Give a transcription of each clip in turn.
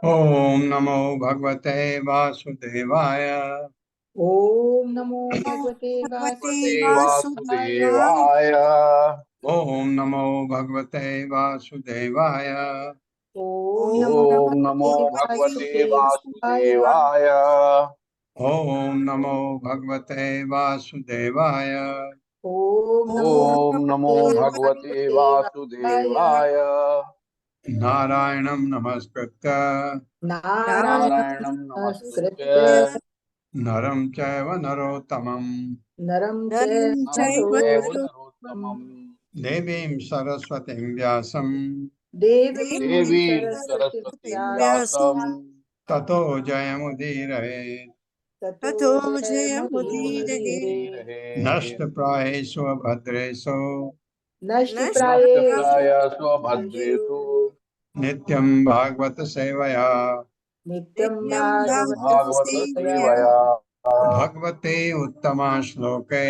ओम नमो भगवते वासुदेवाय। ओम नमो भगवते भगवते वासुदेवाय। वासुदेवाय। ओम नमो भगवते वासुदेवाय। ओम नमो ओम नमो भगवते भगवते वासुदेवाय। वासुदेवाय। ओम नमो भगवते वासुदेवाय। ओम नमो ओम नमो भगवते भगवते वासुदेवाय। वासुदेवाय। नारायणं नमस्कृत्य नारायण नारायणं नमस्कृत्य नमस्कृत्य नरं चैव नरोत्तमं नरं नरं चैव चैव नरोत्तमम् नरोत्तमम् देवीं सरस्वतीं व्यासं देवीं देवीं सरस्वतीं सरस्वतीं व्यासं व्यासम् ततो जयमुदीरये। ततो ततो जयमुदीरये। जयमुदीरये। नष्टप्रायेषु भद्रेषु नष्टप्रायस्व नष्टप्रायेषु भद्रेषु नित्यं भागवत सेवया नित्यं नित्यं नित्यं भागवत भागवत सेवया सेवया भगवते उत्तमा श्लोके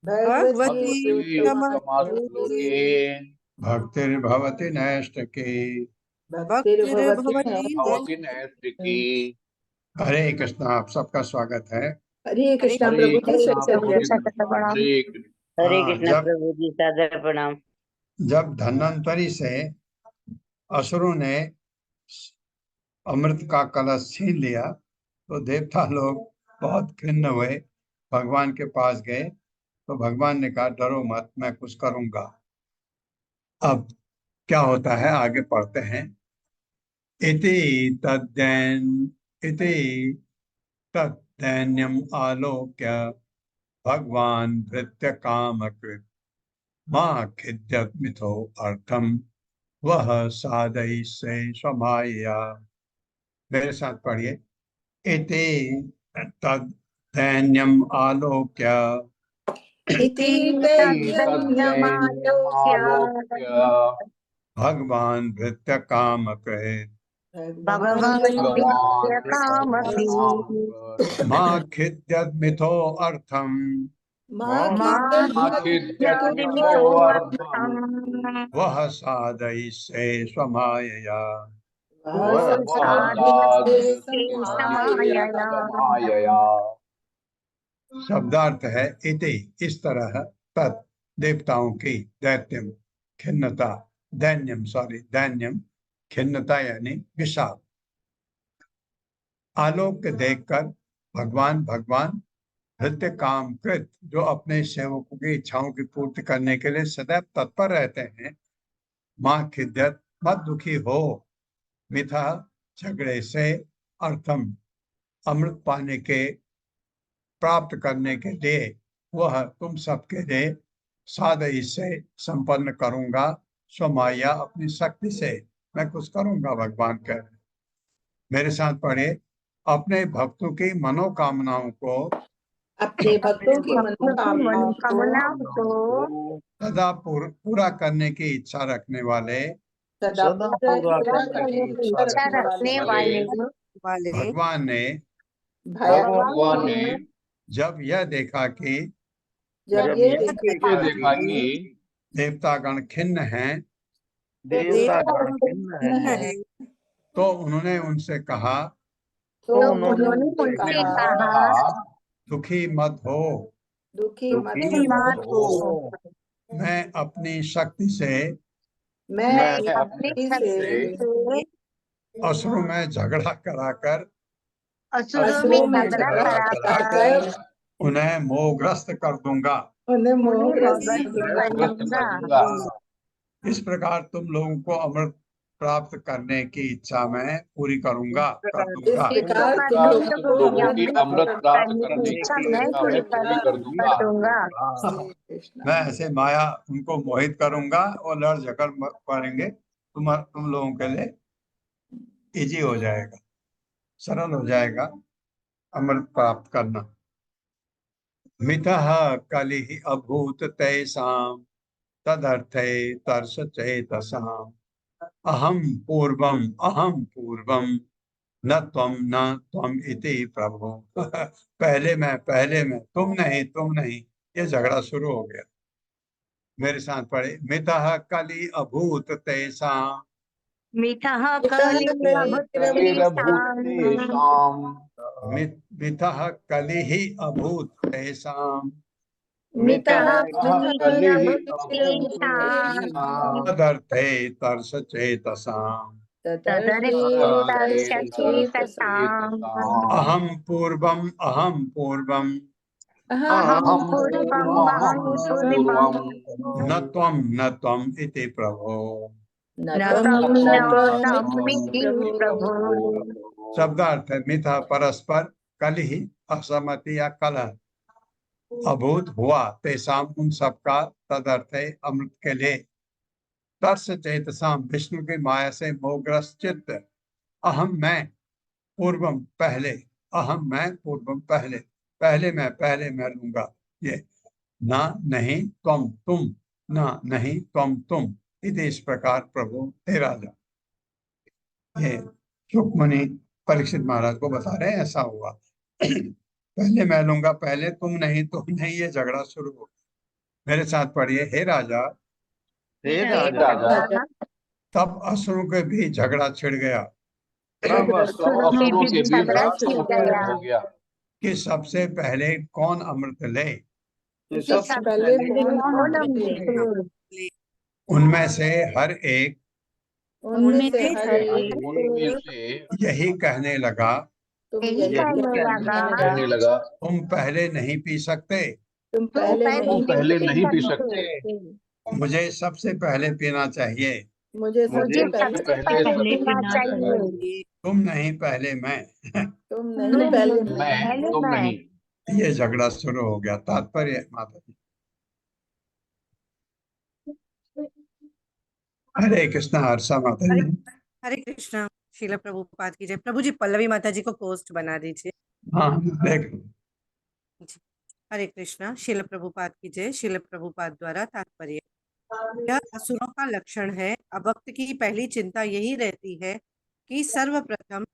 भगवती भगवती उत्तमश्लोके उत्तमश्लोके भक्तिर्भवति नैष्ठिकी। भक्तिर्भवति भक्तिर्भवति नैष्ठिकी। नैष्ठिकी। हरे कृष्णा, आप सबका स्वागत है। हरे हरे कृष्णा प्रभु जी, कृष्णा सबसे प्रभु जी। प्रणाम। हरे कृष्ण। हरे हाँ, कृष्ण प्रभु जी, सादर प्रणाम। जब धन्वंतरी से असुरों ने अमृत का कलश छीन लिया तो देवता लोग बहुत खिन्न हुए, भगवान के पास गए तो भगवान ने कहा डरो मत, मैं कुछ करूंगा। अब क्या होता है आगे पढ़ते हैं। इति तद्दैन इति तद्दैन्यम आलोक्य भगवान भृत्य कामकृत मां खिद्यत मिथो अर्थम वह साधय से समाया। मेरे साथ पढ़िए। इति तद्दैन्यम आलोक्य इति इति तद्धन्यमालोक्य तद्धन्यमालोक्य भगवान भृत्य कामकृत भगवान भगवान् भगवान् विद्य कामपि मां खिद्यत मिथो अर्थम माँ की माखिद्यत्मितोऽर्थम् वह साधय से स्वमायया। वः साधयते साधयते समायया। समायया। शब्दार्थ है इति इस तरह, तत् देवताओं की, दैत्यम खिन्नता, दैन्यम खिन्नता यानी विषाद, आलोक देखकर भगवान हृदय काम कृत जो अपने सेवकों की इच्छाओं की पूर्ति करने के लिए सदैव तत्पर रहते हैं। मां खिद्यत मत दुखी हो, मिथा झगड़े से, अर्थम अमृत पाने के प्राप्त करने के लिए, वह तुम सबके लिए साधई से संपन्न करूंगा, स्वमाया अपनी शक्ति से मैं कुछ करूंगा। भगवान कह रहे, मेरे साथ पढ़े। अपने भक्तों की मनोकामनाओं को अपने अपने भक्तों की भक्तों की मनोकामनाओं को मनोकामना को सदा पूरा करने की इच्छा रखने वाले सदा पूरा पूरा पूरा करने करने की की की इच्छा इच्छा इच्छा रखने रखने वाले रखने वाले वाले भगवान ने भगवान भगवान भगवान ने ने जब यह देखा कि जब जब ये यह देखा देखा कि कि देवतागण खिन्न हैं, देवतागण खिन्न देवता है, है, तो उन्होंने उनसे कहा तो तो उन्होंने उन्होंने उन्होंने उनसे उनसे कहा कहा दुखी मत हो, दुखी मत दुखी हो, मत मत हो। हो। मैं अपनी शक्ति से मैं मैं मैं अपनी अपनी शक्ति शक्ति से से शक्ति से असुरों में झगड़ा कराकर असुरों में असुरों में झगड़ा झगड़ा कराकर कराकर उन्हें मोहग्रस्त कर दूंगा। उन्हें उन्हें मोहग्रस्त कर मगन दूंगा। कर ग्रस्त कर दूंगा। दूंगा। इस प्रकार तुम लोगों को अमृत प्राप्त करने की इच्छा मैं पूरी करूंगा, कर इस दूंगा। इस प्रकार प्रकार तुम प्रकार तुम लोगों तुम लोगों को की लोगों की अमृत अमृत अमृत प्राप्त प्राप्त करने की करने इच्छा की मैं इच्छा पूरी मैं पूरी कर कर दूंगा। दूंगा। हरे कृष्णा। मैं ऐसे माया उनको मोहित करूंगा और लड़ झगड़ पड़ेंगे, तुम लोगों के लिए इजी हो जाएगा, सरल हो जाएगा अमृत प्राप्त करना। मितः कलिः अभूत तैसां तदर्थे तर्ष चेतसाम् अहम पूर्वम न त्वम इति प्रभु। पहले मैं, तुम नहीं, ये झगड़ा शुरू हो गया। मेरे साथ पढ़े। मितः कलि अभूत तैसां मिथः कलिरभूतेषाम् मिथः कलिः अभूत् तेषाम् मिथः कलिः तेषाम् तदर्थे तर्षचेतसाम् तदर्थेतर्षचेतसाम् अहं पूर्वम् अहं पूर्वम् न त्वम् इति प्रभो। न त्वमिति प्रभो। शब्दार्थ है मिथा परस्पर, कलि असहमति या कलह, अभूत हुआ तेसाम उन सबका, तदर्थ है अमृत के लिए, तर्स चेतसाम विष्णु की माया से मोहग्रस्त चित्त, अहम मैं पूर्वम पहले, अहम मैं पूर्वम पहले, पहले मैं लूंगा। ये ना नहीं तुम ना नहीं तुम इति इस प्रकार प्रभु हे राजा। ये सुखमणि परीक्षित महाराज को बता रहे हैं ऐसा हुआ। पहले मैं लूंगा, पहले तुम नहीं, ये झगड़ा शुरू हो। मेरे साथ पढ़िए, हे राजा हे राजा तब असुरों के बीच झगड़ा छिड़ गया तब असुरों के बीच झगड़ा हो गया कि सबसे पहले कौन अमृत ले। सबसे पहले उनमें से हर एक उनमें से हर एक यही कहने लगा तुम पहले नहीं पी सकते, तुम पहले नहीं पी सकते, मुझे सबसे पहले पीना चाहिए। मुझे सबसे पहले पीना चाहिए। तुम नहीं पहले मैं। तुम नहीं पहले तुम नहीं। ये झगड़ा शुरू हो गया। तात्पर्य माता जी। हरे कृष्णा। हर्षा माता जी। हरे कृष्णा। शीला प्रभुपाद की जय। प्रभु जी पल्लवी माता जी को पोस्ट बना दीजिए। हाँ देख लो। हरे कृष्णा। शीला प्रभुपाद की जय। शीला प्रभुपाद द्वारा तात्पर्य, यह असुरों का लक्षण है। अभक्त की पहली चिंता यही रहती है कि सर्वप्रथम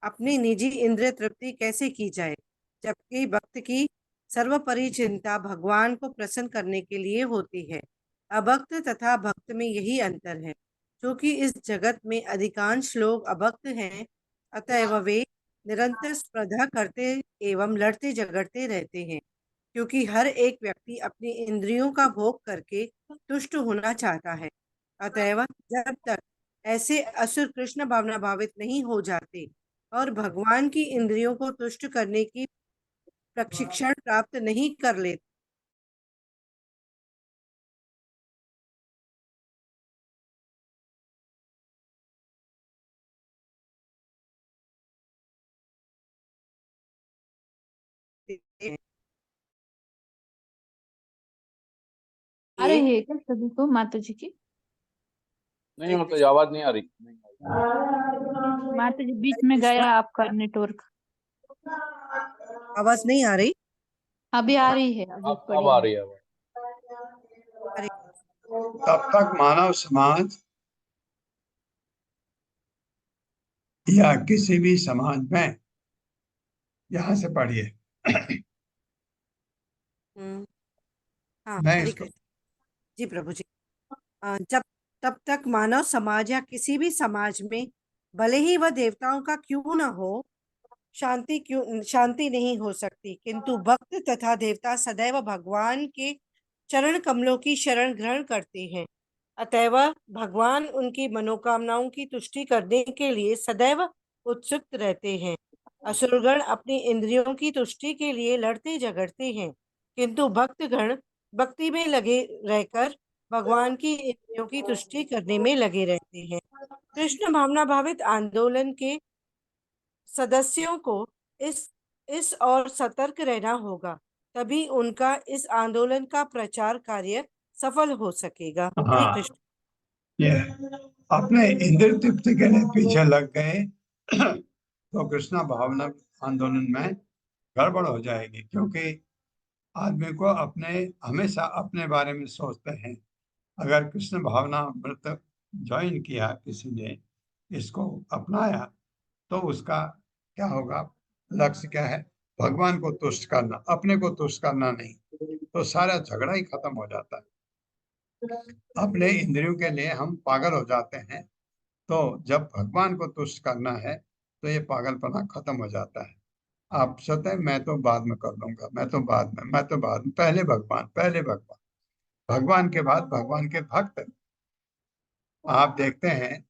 अपनी निजी इंद्रिय तृप्ति कैसे की जाए, जबकि भक्त की सर्वोपरि चिंता भगवान को प्रसन्न करने के लिए होती है। अभक्त तथा भक्त में यही अंतर है, क्योंकि इस जगत में अधिकांश लोग अभक्त हैं, अतएव वे निरंतर स्पर्धा करते एवं लड़ते झगड़ते रहते हैं, क्योंकि हर एक व्यक्ति अपनी इंद्रियों का भोग करके तुष्ट होना चाहता है। अतएव जब तक ऐसे असुर कृष्ण भावना भावित नहीं हो जाते और भगवान की इंद्रियों को तुष्ट करने की प्रशिक्षण प्राप्त नहीं कर लेते, आ रही है क्या सभी को माता जी की? नहीं मतलब आवाज नहीं आ रही। माता जी बीच में गया आपका नेटवर्क। आवाज नहीं आ रही? अभी आ रही है। अभी अब आ रही है आवाज। तब तक मानव समाज या किसी भी समाज में, यहाँ से पढ़िए। हाँ मैं हरे इसको कृष्ण जी प्रभु जी। जब तब तक मानव समाज या किसी भी समाज में, भले ही वह देवताओं का क्यों न हो, शांति नहीं हो सकती, किंतु भक्त तथा देवता सदैव भगवान के चरण कमलों की शरण ग्रहण करते हैं। अतएव भगवान उनकी मनोकामनाओं की तुष्टि करने के लिए सदैव उत्सुक रहते हैं। असुरगण अपनी इंद्रियों की तुष्टि के लिए लड़ते झगड़ते हैं, किंतु भक्तगण भक्ति में लगे रहकर भगवान की इंद्रियों की तुष्टि करने में लगे रहते हैं। कृष्ण भावना भावित आंदोलन के सदस्यों को इस और सतर्क रहना होगा, तभी उनका इस आंदोलन का प्रचार कार्य सफल हो सकेगा। हरे हाँ कृष्ण। ये अपने इंद्रिय तृप्ति के लिए पीछे लग गए तो कृष्णा भावना आंदोलन में गड़बड़ हो जाएगी, क्योंकि आदमी को हमेशा अपने बारे में सोचते हैं। अगर कृष्ण भावना व्रत ज्वाइन किया, किसी ने इसको अपनाया, तो उसका क्या होगा? लक्ष्य क्या है? भगवान को तुष्ट करना, अपने को तुष्ट करना नहीं। तो सारा झगड़ा ही खत्म हो जाता है। अपने इंद्रियों के लिए हम पागल हो जाते हैं, तो जब भगवान को तुष्ट करना है तो ये पागलपना खत्म हो जाता है। आप सोचते हैं मैं तो बाद में कर लूंगा, मैं तो बाद में, पहले भगवान, भगवान के बाद भगवान के भक्त। आप देखते हैं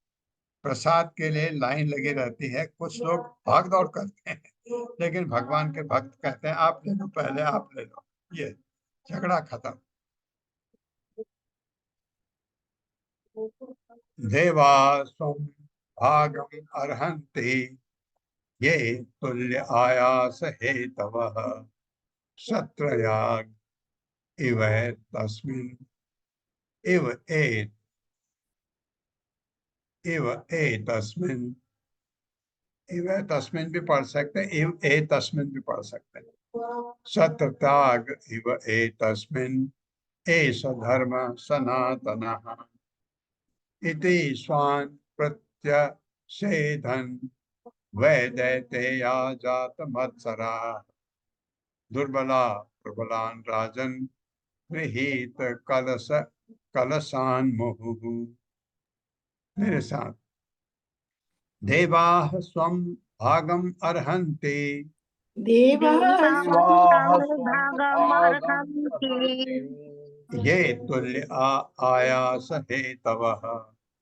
प्रसाद के लिए लाइन लगी रहती है, कुछ लोग भाग दौड़ करते हैं, लेकिन भगवान के भक्त कहते हैं आप ले लो पहले, आप ले लो, ये झगड़ा खत्म। देवा स्वं भागम अर्हन्ति ये तुल्य आयास हेतवः शत्रयाग इव तस्मिन् इव ए इव तस्मिन् इव तस्मिन् भी पढ़ सकते हैं, इव ए तस्मिन् भी पढ़ सकते हैं। शत्रत्याग इव ए तस्मिन् एष धर्म सनातनः इति स्वान् प्रत्यषेधन् वैदैतेया जात मत्सरा दुर्बला प्रबलान् राजन् गृहीत कलशान् मुहुः। मेरे साथ, देवाः स्वं भागम् अर्हन्ति देवाः ये तुल्य आयास हेतवः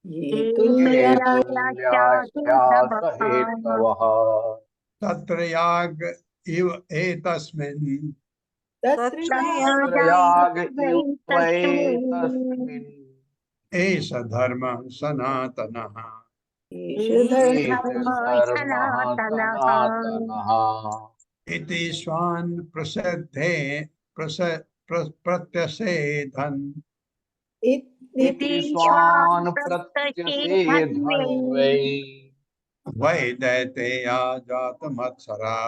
ये तुल्यायास तत्र याग इव एतस्मिन् एष धर्म सनातनः इति स्वान् प्रत्यषेधन् वैदैतेया जात मत्सरा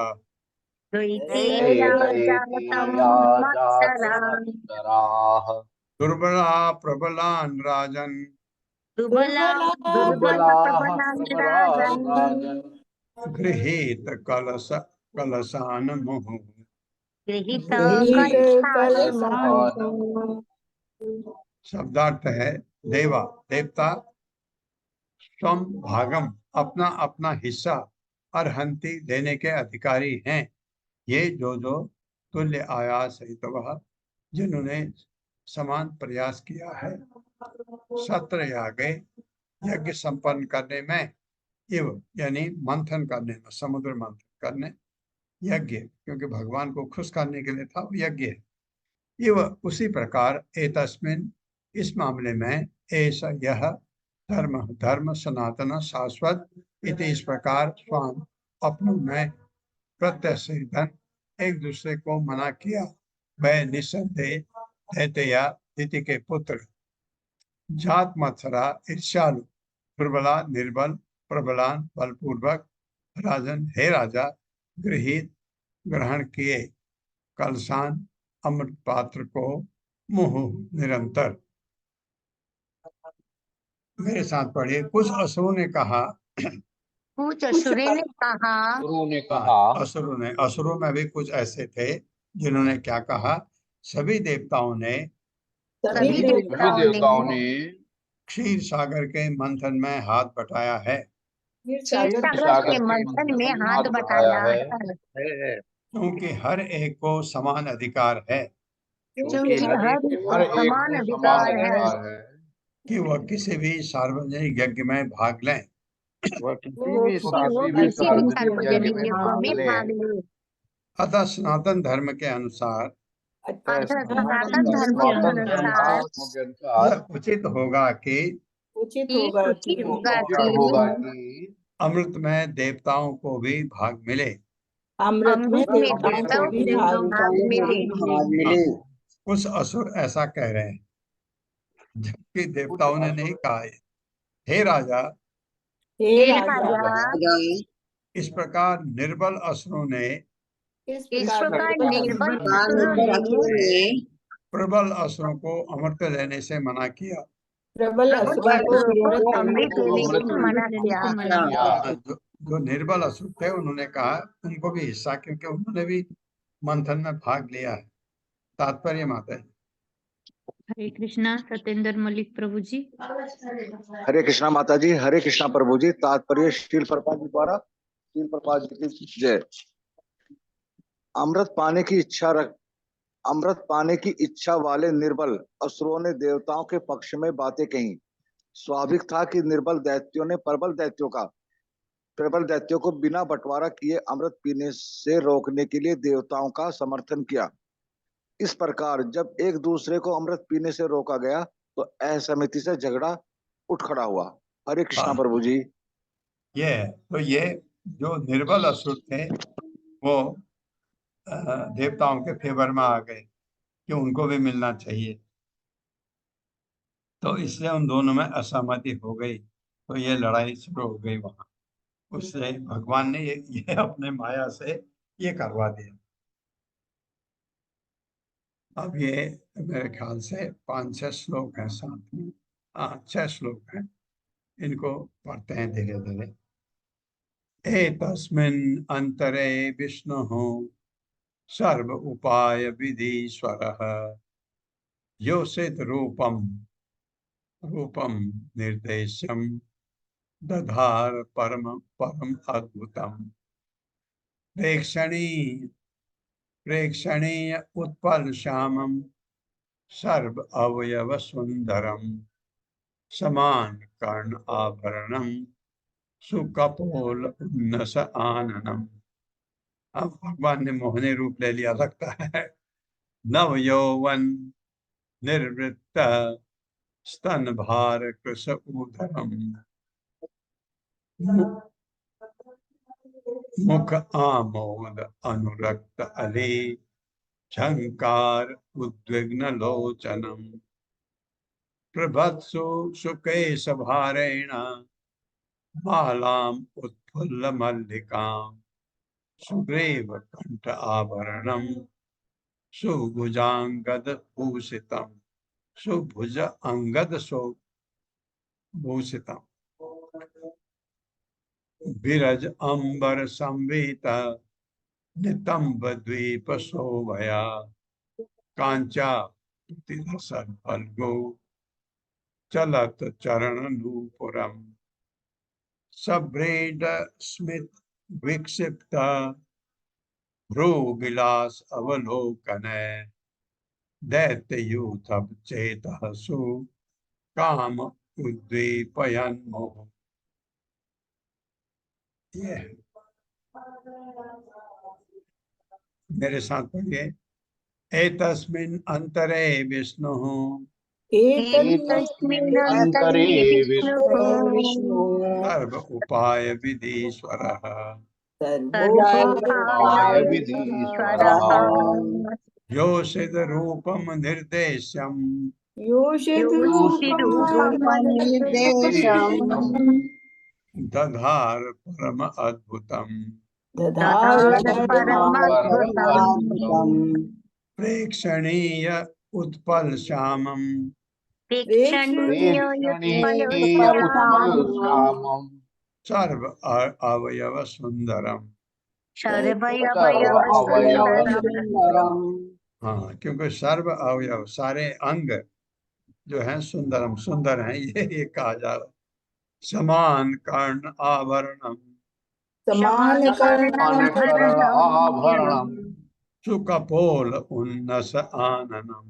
दुर्बला प्रबलान् राजन् गृहीत कलशान् मुहुः। शब्दार्थ है देवा देवता स्वम भागम अपना अपना हिस्सा अर्हन्ति देने के अधिकारी हैं ये जो तुल्य आयास हेतवः जिन्होंने समान प्रयास किया है सत्र यागे यज्ञ संपन्न करने में इव यानी मंथन करने में, समुद्र मंथन करने, यज्ञ क्योंकि भगवान को खुश करने के लिए था वो यज्ञ है। इव उसी प्रकार एतस्मिन् इस मामले में ऐसा यह धर्म सनातन शाश्वत इति इस प्रकार स्वाम अपनों में प्रत्यषेधन एक दूसरे को मना किया। वह निस्संदेह दैत्या दिति के पुत्र जात मत्सरा ईर्ष्यालु दुर्बला निर्बल प्रबलान बलपूर्वक राजन हे राजा ग्रहण किए कलशान अमृत पात्र को मुहुः निरंतर। मेरे साथ पढ़िए। कुछ असुरों ने कहा असुरों में भी कुछ ऐसे थे जिन्होंने क्या कहा, सभी देवताओं ने क्षीर सागर के मंथन में हाथ बटाया है क्योंकि हर एक को समान अधिकार है कि वह किसी भी सार्वजनिक यज्ञ में भाग लें। अतः सनातन धर्म के अनुसार यह उचित होगा कि अमृत में देवताओं को भी भाग मिले। कुछ असुर ऐसा कह रहे हैं जबकि देवताओं ने नहीं कहा है। हे राजा इस प्रकार निर्बल असुरों ने प्रबल असुरों को अमृत लेने से मना किया। जो निर्बल असुर थे उन्होंने कहा उनको भी हिस्सा, क्योंकि उन्होंने भी मंथन में भाग लिया है। तात्पर्य माता है हरे कृष्णा सत्येंद्र मलिक प्रभु जी। हरे कृष्णा माता जी, हरे कृष्णा प्रभु जी। तात्पर्य श्रील प्रभुपाद जी द्वारा, श्रील प्रभुपाद जी की जय। अमृत पाने की इच्छा अमृत पाने की इच्छा वाले निर्बल असुरों ने देवताओं के पक्ष में बातें कही। स्वाभाविक था कि निर्बल दैत्यों ने प्रबल दैत्यों को बिना बंटवारा किए अमृत पीने से रोकने के लिए देवताओं का समर्थन किया। इस प्रकार जब एक दूसरे को अमृत पीने से रोका गया तो असहमति से झगड़ा उठ खड़ा हुआ। हरे कृष्णा हाँ। प्रभु जी। ये जो निर्बल असुर थे वो देवताओं के फेवर में आ गए कि उनको भी मिलना चाहिए, तो इसलिए उन दोनों में असहमति हो गई, तो ये लड़ाई शुरू हो गई वहां। उससे भगवान ने ये अपने माया से ये करवा दिया। अब ये मेरे ख्याल से 5-6 श्लोक हैं साथ में। 6 श्लोक हैं, इनको पढ़ते हैं धीरे धीरे। एतस्मिन् अंतरे विष्णुः सर्व उपाय विधीश्वरः योषित रूपम निर्देशम दधार परम अद्भुतम प्रेक्षणीय उत्पल श्यामम सर्व अवयव सुंदरम समान कर्ण आभरणम सुकपोल उन्नस आननम। अब भगवान ने मोहनी रूप ले लिया लगता है। नव यौवन निर्वृत्त स्तन भार कृश उदरम मुख आमोद अनुरक्त अली झंकार उद्विग्न लोचनम प्रभत्सु सुकेश भारेण मालाम उत्फुल्ल मल्लिकाम सुग्रीव कंठ आभरणम सुभुजांगद भूषितम सुभुज अंगद भूषितम विरज अंबर संवीत नितंब द्वीप शोभया कांचा फल्गु चलत चरण नूपुरम सभ्रेड स्मित विक्षिप्त भ्रू विलास अवलोकन दैत्य यूथ चेतसु काम उद्दीपयन मोह। ये मेरे साथ पढ़िए। एतस्मिन् अंतरे विष्णुः एतस्मिन् अंतरे विष्णुः सर्व उपाय विधीश्वरः सर्वोपाय विधीश्वरः योषित रूपम निर्देशम योषिरूपं निर्देशम् दधार परम अद्भुतम दधार परमद्भुतम् प्रेक्षणीय उत्पल श्यामम प्रेक्षणीय उत्पलश्यामम् सर्व अवयव सुंदरम। सर्वयवयव सुन्दरम्। हाँ, क्योंकि सर्व अवयव सारे अंग जो है सुंदरम सुंदर हैं, ये कहा जा रहा। समान कर्ण आभरणम समान कर्ण आभरणम् सुकपोल उन्नस आननम।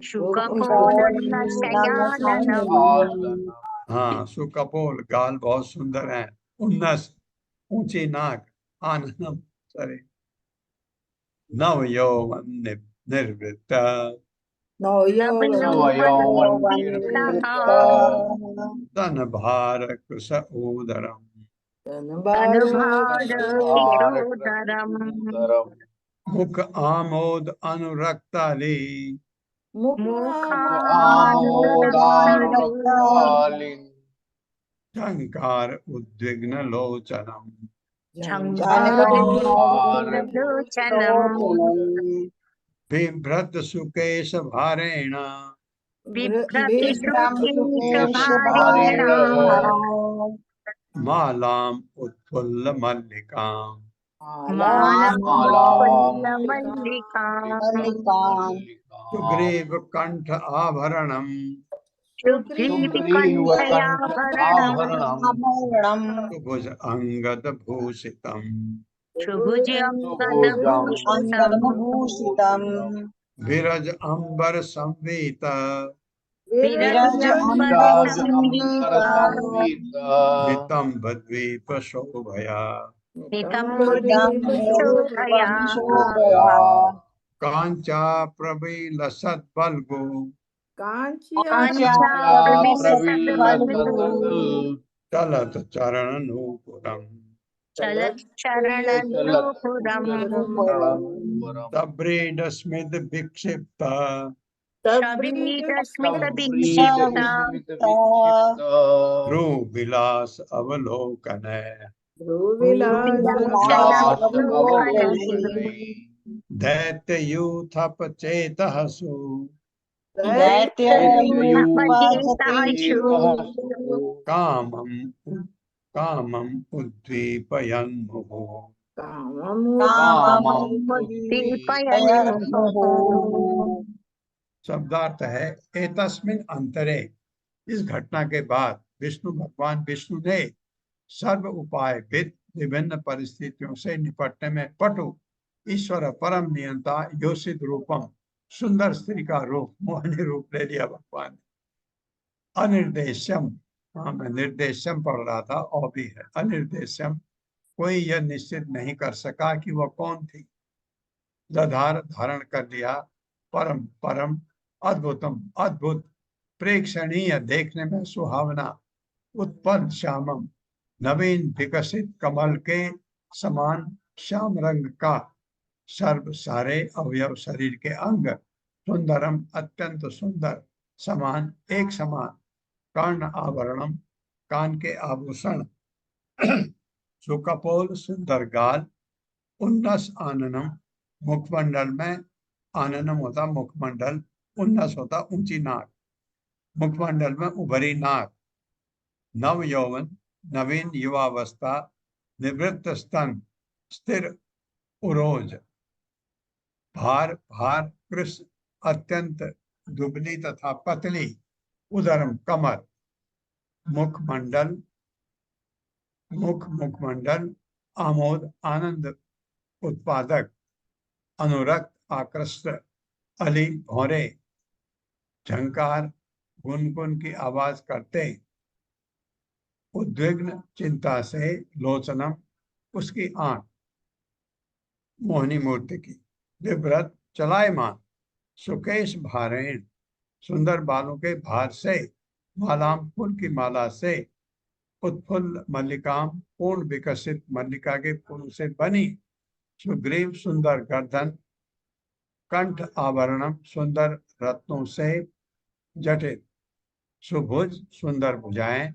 शुकपोलशयाननम्। हाँ, सुकपोल गाल बहुत सुंदर है, उन्नस ऊंची नाक, आननम सॉरी नव यौवन निर्वृत्त तन भार कृश उदरम मुख आमोद अनुरक्ताली झंकार उद्विग्न लोचनम बिभ्रत सुकेश भारेण मालाम उत्फुल्ल मल्लिकाम मालापुल्लमल्लिका सुग्रीव कंठ आभरणम सुग्रीवकण्ठयाभरणम् सुभुज अंगद भूषितम सुभुजङ्गदभूषितम् विरज अंबर संवीत नितंब द्वीप शोभया शोभया कांचा प्रबील सद्बल्गु चलत चरण नूपुरम चलत चरणनूपुरम् तब्रीड स्मित विक्षिप्त शबीदस्मितदीक्षिता ध्रुव विलास अवलोकन दैत्य यूथप चेतहसु कामम कामम उद्दीपयन्मुहुः शब्दार्थ है एतस्मिन् अंतरे, इस घटना के बाद विष्णु भगवान विष्णु ने सर्व उपाय विद विभिन्न परिस्थितियों से निपटने में पटु ईश्वर परम नियंता योषित रूपम, सुंदर स्त्री का रूप मोहिनी रूप ले लिया भगवान ने। अनिर्देश्यम, हाँ मैं निर्देश्यम पढ़ रहा था और भी है अनिर्देश्यम, कोई यह निश्चित नहीं कर सका कि वह कौन थी। दधार धारण कर लिया, परम परम अद्भुतम अद्भुत, प्रेक्षणीय देखने में सुहावना, उत्पन्न श्यामम नवीन विकसित कमल के समान श्याम रंग का, सर्व सारे अवयव शरीर के अंग, सुंदरम अत्यंत सुंदर, समान एक समान, कर्ण आभरणम कान के आभूषण, सुकपोल सुंदर गाल, उन्नस आननम मुखमंडल में, आननम होता मुखमंडल, उन्नस होता ऊंची नाक, मुखमंडल में उभरी नाक, नव यौवन नवीन युवावस्था, निवृत्त स्तन स्थिर उरोज, भार भार कृष्ण अत्यंत दुबली तथा पतली, उदरम कमर, मुखमंडल मुखमंडल आमोद आनंद उत्पादक, अनुरक्त आकृष्ट, अली भौरे, झंकार गुनगुन की आवाज करते, उद्विग्न चिंता से, लोचनम उसकी आंख मोहिनी मूर्ति की, विव्रत चलायमान, सुकेश भारेण सुंदर बालों के भार से, मालाम फूल की माला से, उत्फुल्ल मल्लिकाम पूर्ण विकसित मल्लिका के फूल से बनी, सुग्रीव सुंदर गर्दन, कंठ आभरणम सुंदर रत्नों से जटित, सुभुज सुंदर भुजाएं,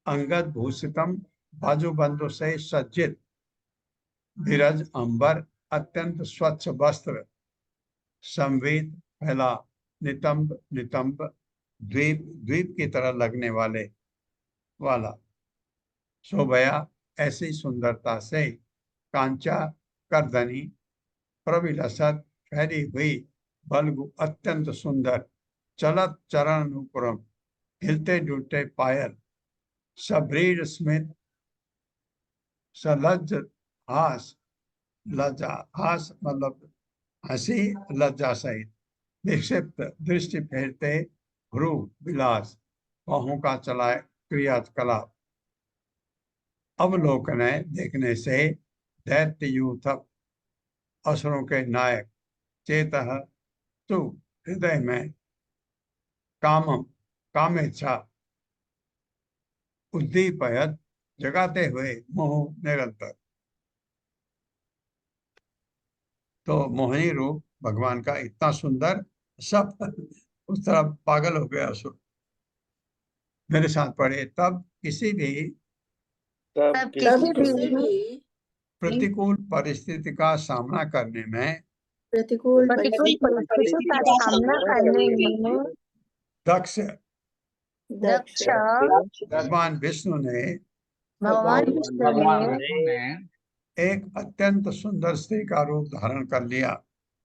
अंगद भूषितम बाजूबंदों से सज्जित, विरज अंबर अत्यंत स्वच्छ वस्त्र, संवेद फैला, नितंब नितंब द्वीप द्वीप की तरह लगने वाला, शोभया ऐसी सुंदरता से, कांचा करधनी, प्रविलसत फैली हुई, बल्गु अत्यंत सुंदर, चलत चरण अनुपुरम हिलते डुलते पायल, सब्रीड स्मित सलज्ज हास, लज्जा हास मतलब हंसी लज्जा सहित, विक्षिप्त दृष्टि फेरते भ्रू विलास, बाहों का चलाए क्रियाकलाप, अवलोकन देखने से, दैत्य यूथप असुरों के नायक, चेतः तु हृदय में, कामम कामेच्छा, उद्दीपयत जगाते हुए, मोह निरंतर। तो मोहिनी रूप भगवान का इतना सुंदर, सब उस तरफ पागल हो गया असुर। मेरे साथ पढ़े, तब किसी भी प्रतिकूल परिस्थिति का सामना करने में, प्रतिकूल परिस्थिति का सामना करने में दक्ष दक्ष भगवान विष्णु ने भगवान विष्णु ने एक अत्यंत सुंदर स्त्री का रूप धारण कर लिया।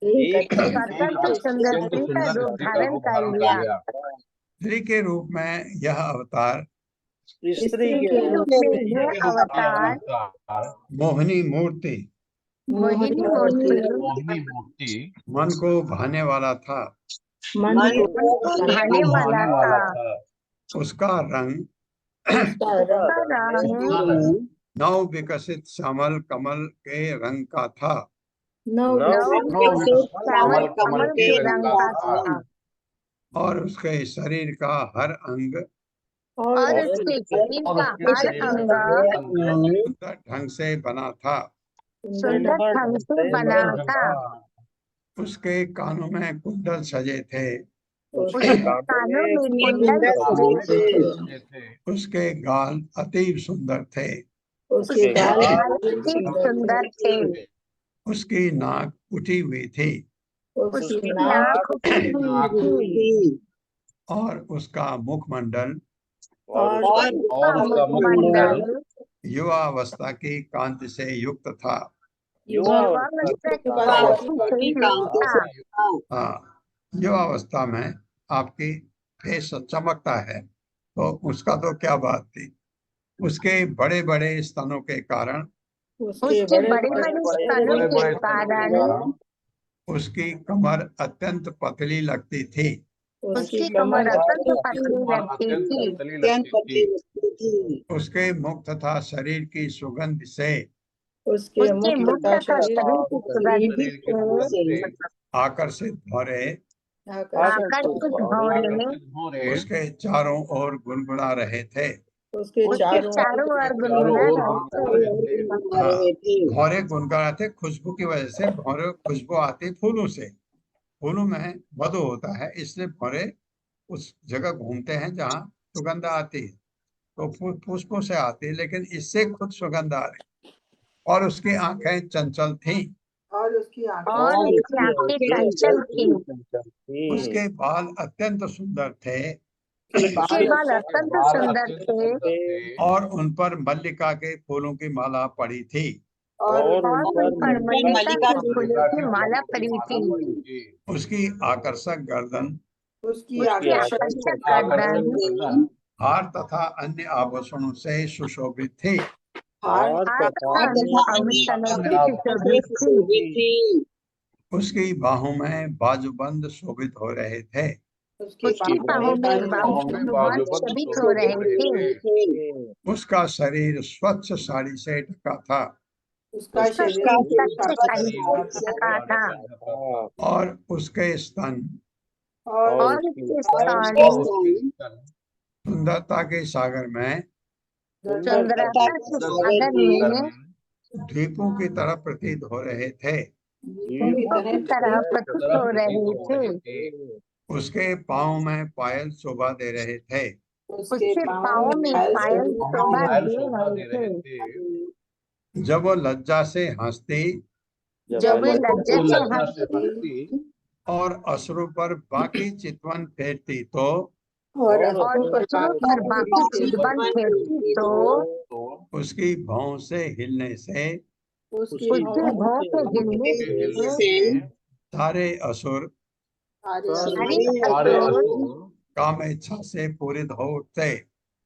एक अत्यंत सुंदर स्त्री का रूप धारण कर लिया। स्त्री के रूप में यह अवतार स्त्री के के रूप रूप में यह अवतार मोहिनी मूर्ति मोहिनी मूर्ति मन को भाने वाला था। मन को को भाने वाला था। उसका रंग उसका रंग उसका रंग नव विकसित श्यामल कमल के रंग का था। नव श्यामल कमल के रंग का था। और उसके शरीर का हर अंग और उसके शरीर का हर अंग सुंदर ढंग से बना था। सुंदर ढंग से बना था। उसके कानों में कुंडल सजे थे। उसके कानों में कुंडल सजे थे। उसके गाल अतीव सुंदर थे। उसके गाल अति सुंदर थे। उसकी नाक उठी हुई थी उसकी उसकी नाक नाक उठी हुई थी। और उसका मुखमंडल और उसका मुखमंडल युवावस्था की कांति से युक्त था। युवावस्था की कांति से युक्त था। हाँ, युवावस्था में आपकी फेस चमकता है तो उसका तो क्या बात थी। उसके बड़े बड़े स्तनों के कारण उसके बड़े बड़े स्तनों के कारण उसकी कमर अत्यंत पतली लगती थी। उसकी कमर अत्यंत पतली लगती थी। उसके मुख तथा शरीर की सुगंध से उसके उसके मुख मुख तथा तथा शरीर की सुगंध से आकर्षित भौरे आकर्षित भौरे उसके चारों ओर गुनगुना रहे थे। उसके उसके चारों ओर गुनगुना रहे थे। भौरे गुनगुनाते खुशबू की वजह से। भौरे खुशबू आती फूलों से। फूलों में मधु होता है, इसलिए भौरे उस जगह घूमते हैं जहाँ सुगंध आती है। तो पुष्पों से आती है, लेकिन इससे खुद सुगंध आ रही। और उसकी आंखें चंचल थीं। और उसकी और उसकी आंखें चंचल थी। उसके बाल अत्यंत सुंदर थे उसके बाल अत्यंत सुंदर थे। और उन पर मल्लिका के फूलों की माला पड़ी थी। और उन पर मल्लिका के फूलों की माला पड़ी थी। उसकी आकर्षक गर्दन उसकी उसकी आकर्षक गर्दन हार तथा अन्य आभूषणों से सुशोभित थी। हार तथा अन्य आभूषणों से सुशोभित थी। उसकी बाहों में बाजूबंद शोभित हो रहे थे। उसकी बाहों में बाजूबंद शोभित हो रहे थे। उसका शरीर स्वच्छ साड़ी से ढका था उसका उसका शरीर शरीर सच्चे साड़ी से ढका था। और उसके स्तन और उसके स्तन सुंदरता के सागर में सुंदरता के सागर में द्वीपों की तरह प्रतीत हो रहे थे। दीपों की तरह प्रतीत हो रहे थे। उसके पाँव में पायल शोभा दे रहे थे। उसके पाँव में पायल शोभा दे रहे थे। जब वो लज्जा से हंसती जब वे लज्जा से हंसती और अश्रु पर बाकी चितवन फेरती तो और और अश्रु पर बाकी चितवन फेरती तो उसकी भौं से हिलने से उसकी उसके भौं के हिलने से सारे असुर सारे असुर काम इच्छा से पूरित हो उठते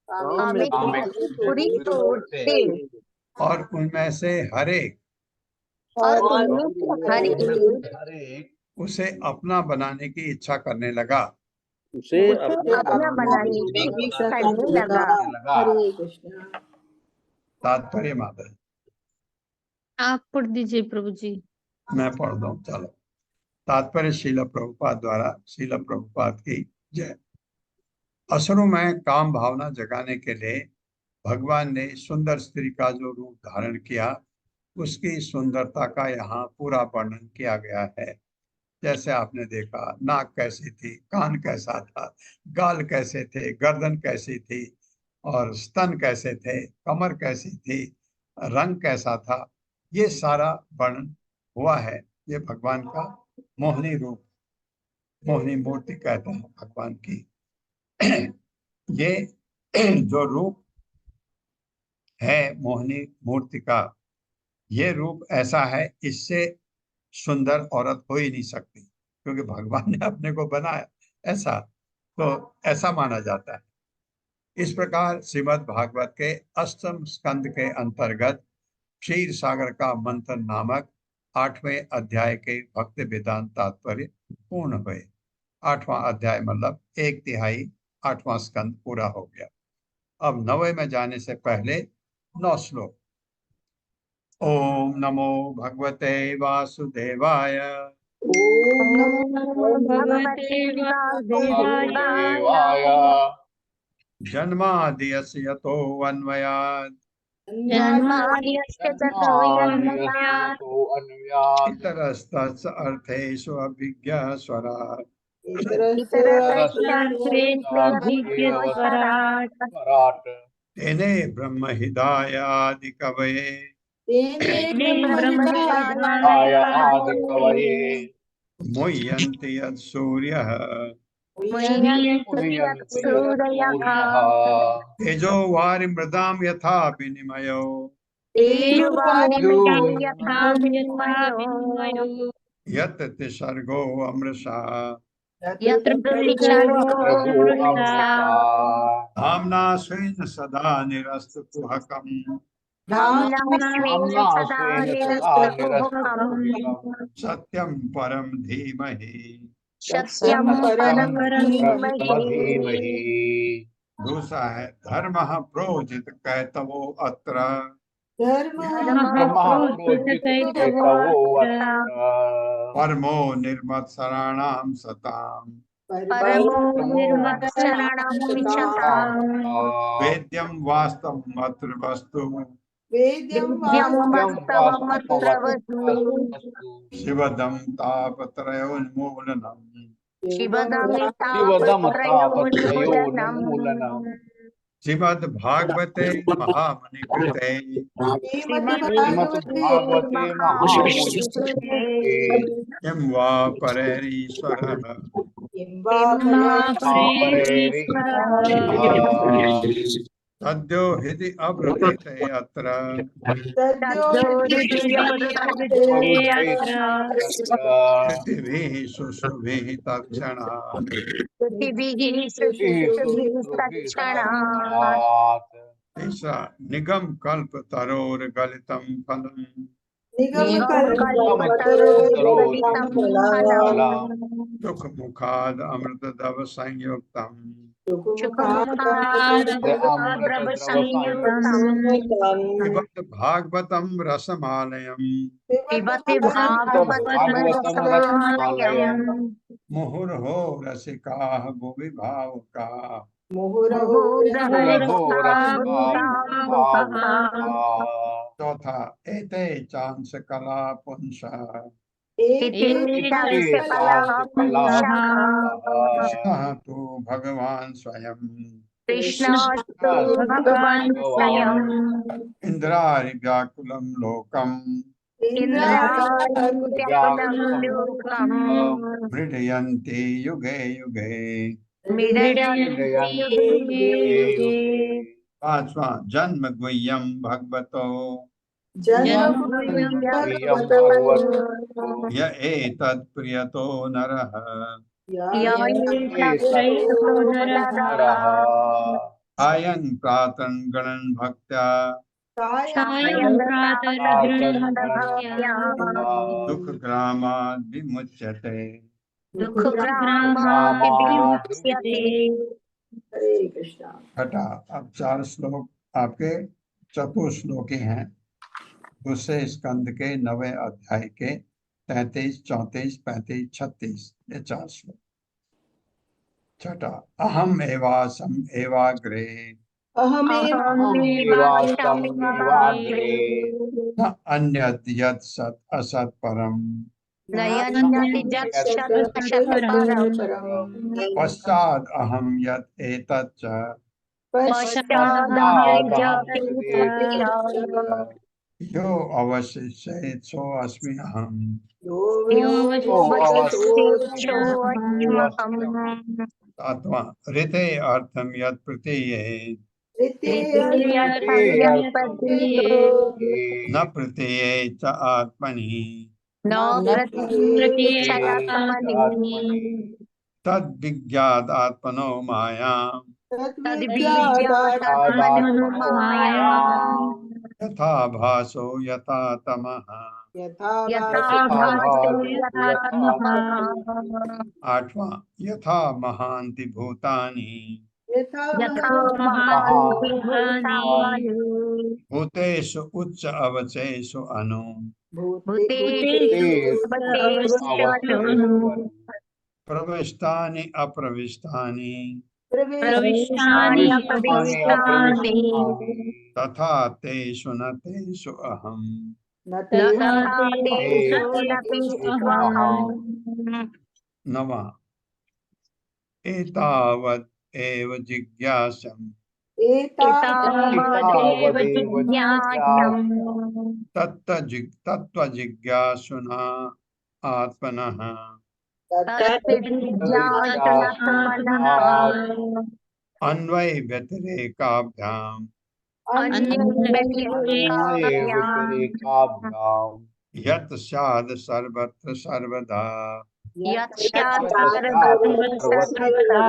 कामिक इच्छा से पूरी हो उठते। और उनमें से हर एक और उनमें से हर एक उसे अपना बनाने की इच्छा करने लगा। उसे अपना बनाने की इच्छा करने लगा। हरे कृष्ण। तात्पर्य माता जी, आप पढ़ दीजिए प्रभु जी। मैं पढ़ दूं, चलो। तात्पर्य शील प्रभुपाद द्वारा। शील प्रभुपाद की जय। असुरों में काम भावना जगाने के लिए भगवान ने सुंदर स्त्री का जो रूप धारण किया, उसकी सुंदरता का यहाँ पूरा वर्णन किया गया है। जैसे आपने देखा, नाक कैसी थी, कान कैसा था, गाल कैसे थे, गर्दन कैसी थी, और स्तन कैसे थे, कमर कैसी थी, रंग कैसा था, ये सारा वर्णन हुआ है। ये भगवान का मोहिनी रूप, मोहिनी मूर्ति कहते हैं भगवान की। ये जो रूप है मोहिनी मूर्ति का, ये रूप ऐसा है, इससे सुंदर औरत हो ही नहीं सकती, क्योंकि भगवान ने अपने को बनाया ऐसा, तो ऐसा माना जाता है। इस प्रकार श्रीमद् भागवत के अष्टम स्कंद के अंतर्गत क्षीर सागर का मंथन नामक 8वें अध्याय के भक्ति वेदांत तात्पर्य पूर्ण हुए। 8वां अध्याय मतलब 1/3 8वां स्कंद पूरा हो गया। अब 9वें में जाने से पहले 9 श्लोक। ओम नमो भगवते वासुदेवाय। ओम नमो ओम भगवते वासुदेवाय वासुदेवाय जन्माद्यस्य यतोऽन्वयात् जन्माद्यस्य ततोऽन्वयात् तो अन्व्यात् इतरस्तस्य अर्थेषु अभिज्ञस्वराट्। स्वराट् स्वराट् तेने ब्रह्महृदायादि कवये तेने आय आदिकवये मुह्यन्ति यत्सूर्यः मुह्यन्ति यत्सूर्यः तेजो वारिमृदां यथा विनिमयो यत् त्रिसर्गो अमृषा यत्र रघु अमृता धाम्ना स्वेन सदा निरस्तकुहकम् धाम्ना स्वेन सदा निरस्तकुहकम् सत्यं परं धीमहि सत्यं परं धीमहि दूसरा है धर्मः प्रोजित कैतवो अत्र केतवो परमो निर्मत्सराणां सताम् वेद्यं वास्तवमत्र वस्तु शिवदं तापत्रयोन्मूलनम् श्रीमद् भागवते महामुनिकृते श्रीमद्भागवते महामुनिकृते यं वा परेरीश्वरः सद्यो हृदि अवृते अत्र पृथिवीः शुश्रुभिः तत्क्षणात् तीसरा निगम कल्प तरोर्गलितं फलम् दुख मुखाद अमृतद्रव संयुक्तम् पिबत भागवतं रसमालयम् मुहुर्हो रसिकाः भुवि भावुकाः चौथा एते चांस कला पुंसः कृष्णः तु भगवान् स्वयं इन्द्रारिव्याकुलं लोकम् मृडयन्ति युगे युगे। पांचवा जन्म गुह्यं भगवतो य एतत् प्रियतो नरः आयं प्रातः गणन् भक्त्या दुख ग्रामाद् विमुच्यते। हटा। अब 4 श्लोक आपके चतुश्लोकी हैं, दूसरे स्कंद के 9वें अध्याय के 33, 34, 35, 36 ये 4 श्लोक। छठा अहम एवासम एवाग्रे न अन्यत् यत् सत् असत् परम पश्चात् अहम यत् एतत् च यो अवशिष्येत् सो अस्मि अहम्। सातवां ऋते अर्थम यत् प्रतीयेत् न प्रत्यये च आत्मनि न प्रतीये चात्मनि तद विज्ञात आत्मनो मायां तद्विज्ञातात्मनो माया यथा भासो यथा तमः। यथा यथा भासो भासो यथा यथा तमः आठवां यथा महान्ति भूतानि यथा महान्ति महान्ति भूतानि भूतानि भूतेषु उच्च अवचेषु अनु भूतेषु भूतेष्वनु प्रविष्टानि अप्रविष्टानि प्रविष्टानि अप्रविष्टानि तथा तेषु न तेषु अहम्। तथा तेषु न तेषु अहम्। नवा एतावत् एव जिज्ञासम् एतावदेव जिज्ञासम् तत्त्वजिज्ञासुना आत्मनः तत्विज्ञासुनः अन्वय व्यतिरेकाभ्याम् व्यतिरेकाभ्याम् यत् स्याद् सर्वत्र सर्वदा। यत् स्यात् सर्वत्र सर्वदा।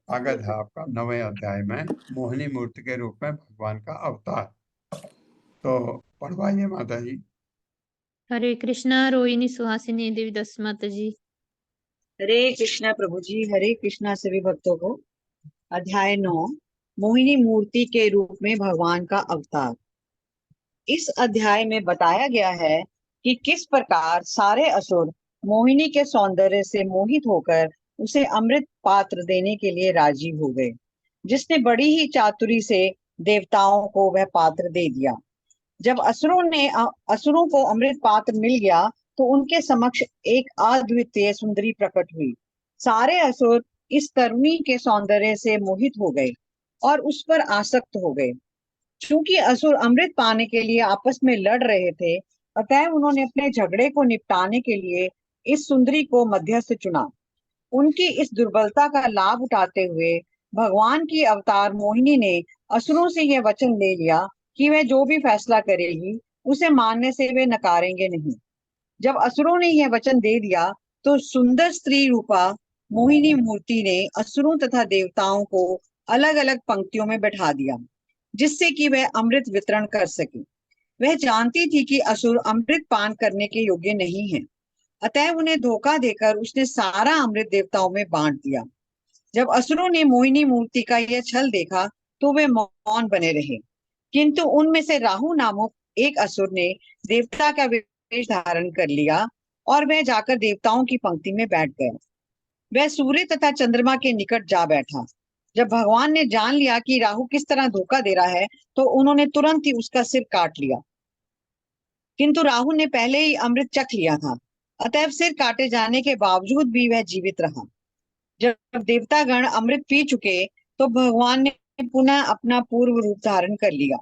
स्वागत है आपका 9वें अध्याय में मोहिनी मूर्ति के रूप में भगवान का अवतार। तो पढ़वाइए माता जी। हरे कृष्णा रोहिणी सुहासिनी देवी दास माता जी। हरे कृष्णा प्रभु जी। हरे कृष्णा सभी भक्तों को। अध्याय 9 मोहिनी मूर्ति के रूप में भगवान का अवतार। इस अध्याय में बताया गया है कि किस प्रकार सारे असुर मोहिनी के सौंदर्य से मोहित होकर उसे अमृत पात्र देने के लिए राजी हो गए, जिसने बड़ी ही चातुरी से देवताओं को वह पात्र दे दिया। जब असुरों को अमृत पात्र मिल गया तो उनके समक्ष एक अद्वितीय सुंदरी प्रकट हुई। सारे असुर इस तरुणी के सौंदर्य से मोहित हो गए और उस पर आसक्त हो गए। चूंकि असुर अमृत पाने के लिए आपस में लड़ रहे थे, अतः उन्होंने अपने झगड़े को निपटाने के लिए इस सुंदरी को मध्यस्थ चुना। उनकी इस दुर्बलता का लाभ उठाते हुए भगवान की अवतार मोहिनी ने असुरों से यह वचन ले लिया कि वह जो भी फैसला करेगी उसे मानने से वे नकारेंगे नहीं। जब असुरों ने यह वचन दे दिया तो सुंदर स्त्री रूपा मोहिनी मूर्ति ने असुरों तथा देवताओं को अलग अलग पंक्तियों में बैठा दिया, जिससे कि वह अमृत वितरण कर सके। वह जानती थी कि असुर अमृत पान करने के योग्य नहीं है, अतः उन्हें धोखा देकर उसने सारा अमृत देवताओं में बांट दिया। जब असुरों ने मोहिनी मूर्ति का यह छल देखा तो वे मौन बने रहे, किंतु उनमें से राहु नामक एक असुर ने देवता का वेश धारण कर लिया और वह जाकर देवताओं की पंक्ति में बैठ गया। वह सूर्य तथा चंद्रमा के निकट जा बैठा। जब भगवान ने जान लिया कि राहु किस तरह धोखा दे रहा है तो उन्होंने तुरंत ही उसका सिर काट लिया, किंतु राहु ने पहले ही अमृत चख लिया था, अतः सिर काटे जाने के बावजूद भी वह जीवित रहा। जब देवतागण अमृत पी चुके तो भगवान ने पुनः अपना पूर्व रूप धारण कर लिया।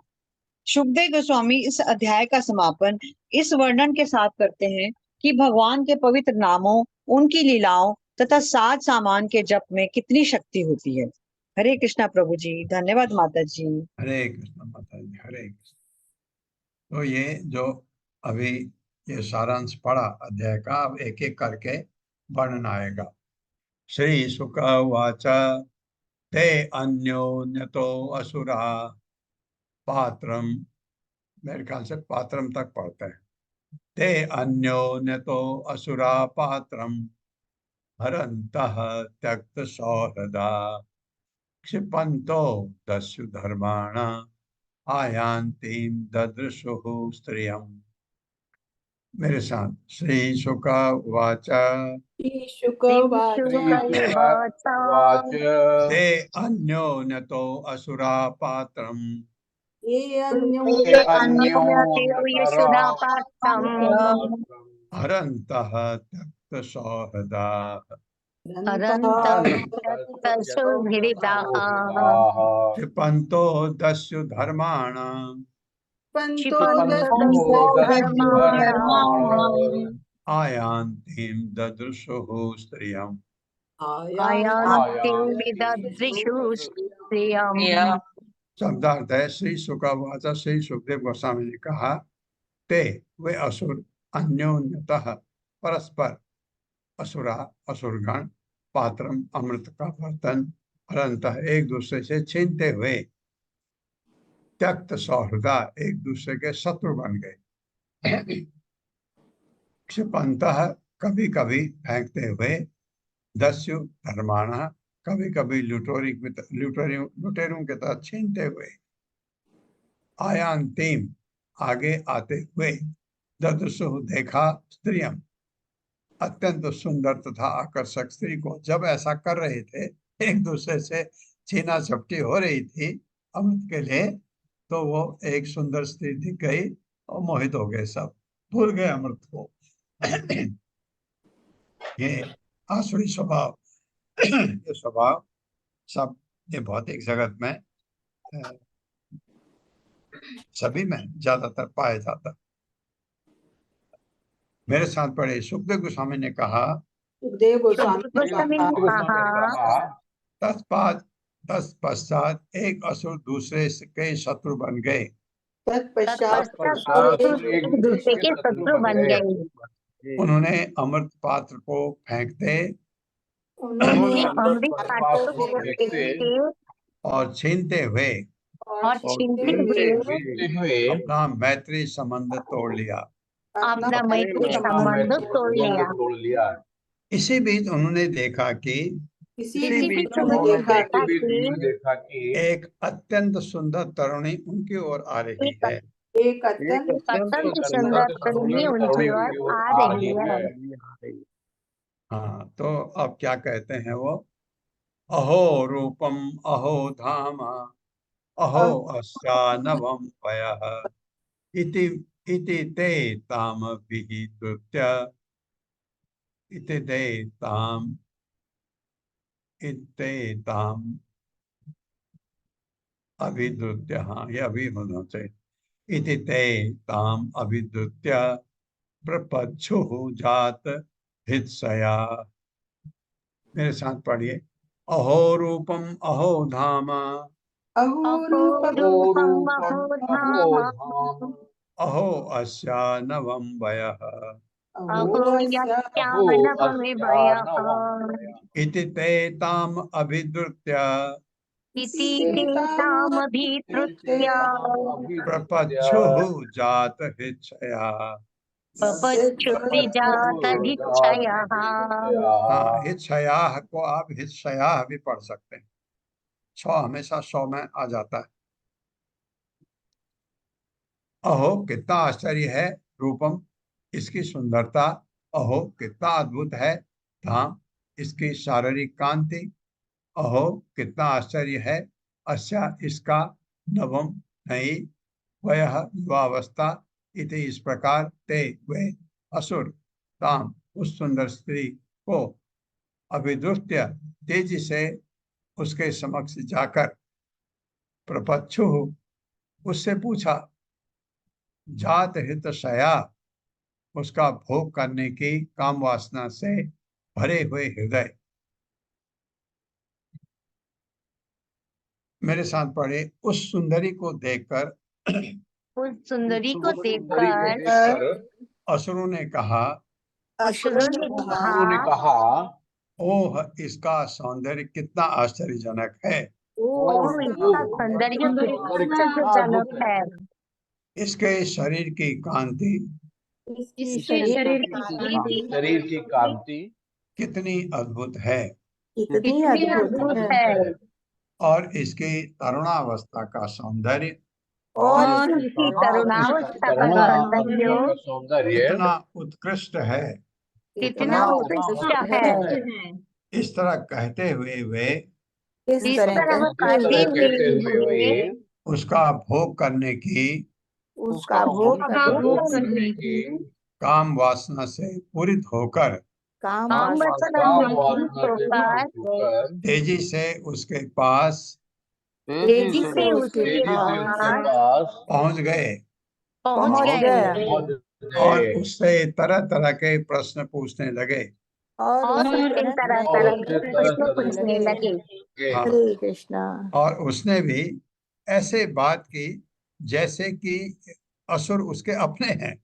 शुकदेव गोस्वामी इस अध्याय का समापन इस वर्णन के साथ करते हैं कि भगवान के पवित्र नामों, उनकी लीलाओं तथा साज सामान के जप में कितनी शक्ति होती है। हरे कृष्णा प्रभु जी। धन्यवाद माता जी। हरे कृष्ण माता जी। हरे कृष्ण। तो ये जो अभी ये सारांश पढ़ा अध्याय का, अब एक एक करके वर्णन आएगा। श्री शुक उवाच ते अन्योन्यतो असुरा पात्रम, मेरे ख्याल से पात्रम तक पढ़ते हैं। ते अन्योन्यतो असुरा पात्रम हरन्तः त्यक्त सौहृदा क्षिपन्तो दस्यु धर्माण आयान्तीं ददृशुः स्त्रियम्। मेरे साथ। श्री शुक उवाच वाच ते अन्योन्यतो असुरा पात्रम् हरन्तः त्यक्त सौहृदाः क्षिपन्तो दस्यु धर्माण आयान्तीं ददृशुः स्त्रियम्। आयान्ते विददृशु श्रियम् शब्दार्थ है श्री शुकवाच, श्री सुखदेव गोस्वामी ने कहा, ते वे असुर अन्योन्यतः परस्पर, असुरा असुरगण, पात्रम अमृत का बर्तन, परंतः एक दूसरे से छीनते हुए, त्यक्त सौहृदा एक दूसरे के शत्रु बन गए, क्षिपंतः कभी कभी फेंकते हुए, दस्यु धर्माण कभी कभी लुटेरों के तहत छीनते हुए, आयांतीम आगे आते हुए, ददृशु देखा, स्त्रियम अत्यंत सुंदर तथा आकर्षक स्त्री को। जब ऐसा कर रहे थे, एक दूसरे से छीना झपटी हो रही थी अमृत के लिए, तो वो एक सुंदर स्त्री दिख गई और मोहित हो गए, सब भूल गए अमृत को। ये आसुरी स्वभाव, ये स्वभाव सब ये भौतिक जगत में सभी में ज्यादातर पाया जाता। मेरे साथ पढ़े सुखदेव गोस्वामी ने कहा, सुखदेव गोस्वामी ने कहा, तत्पश्चात एक असुर दूसरे के शत्रु बन गए, तत्पश्चात एक दूसरे के शत्रु बन गए। उन्होंने अमृत पात्र को फेंकते उन्होंने अमृत पात्र को फेंकते और छीनते हुए अपना मैत्री संबंध तोड़ लिया। अपना मैत्री संबंध तोड़ लिया। इसी बीच उन्होंने देखा कि एक अत्यंत सुंदर तरुणी उनकी ओर आ रही है। एक अत्यंत सुंदर तरुणी उनकी ओर आ रही है। हाँ, तो अब क्या कहते हैं वो, अहो रूपम अहो धाम अहो अस्यानवम वयः इति इति ते ताम विहितृत्य इति ते ताम इते ताम अभिद्रुत्य, हाँ ये अभी होना चाहिए, इति ते ताम अभिद्रुत्य प्रपच्छु जात हित्सया। मेरे साथ पढ़िए, अहो रूपम अहो धाम अहो रूपम अहो धाम अहो अस्यानवम वयः अहो यस्यानवम वयः इति ते ताम अभिद्रुत्य इति ते ताम अभिद्रुत्य प्रपच्छु जात हित्सया। प्रपच्छु जात हित्सयः। हाँ, हित्सयाः को आप हित्सयाः भी पढ़ सकते हैं, छ हमेशा सौ में आ जाता है। अहो कितना आश्चर्य है रूपम, इसकी सुंदरता, अहो कितना अद्भुत है धाम, इसकी शारीरिक कांति, अहो कितना आश्चर्य है अस्या इसका नवम नई, वयः युवावस्था, इति इस प्रकार ते वे असुर ताम उस सुंदर स्त्री को अभिद्रुत्य तेजी से उसके समक्ष जाकर प्रपच्छु उससे पूछा, जात हितशया उसका भोग करने की काम वासना से भरे हुए हृदय। मेरे साथ पढ़े, उस सुंदरी को देखकर उस सुंदरी को देखकर असुरों ने कहा, ओह इसका सौंदर्य कितना आश्चर्यजनक है, ओह इसका सौंदर्य कितना आश्चर्यजनक है, इसके शरीर की कांति शरीर की कांति कितनी अद्भुत है, कितनी अद्भुत है, और इसकी तरुणावस्था का सौंदर्य और इसकी तरुणावस्था का सौंदर्य कितना उत्कृष्ट है। कितना उत्कृष्ट है। इस तरह कहते हुए वे इस तरह कहते हुए उसका भोग करने की काम वासना से पूरित होकर तेजी से उसके पास पहुंच गए और उससे तरह तरह के प्रश्न पूछने लगे। और उसे तरह तरह और के उसे तरह प्रश्न तरह पूछने के लगे। के हाँ, हरे कृष्णा। और उसने भी ऐसे बात की जैसे कि असुर उसके अपने हैं,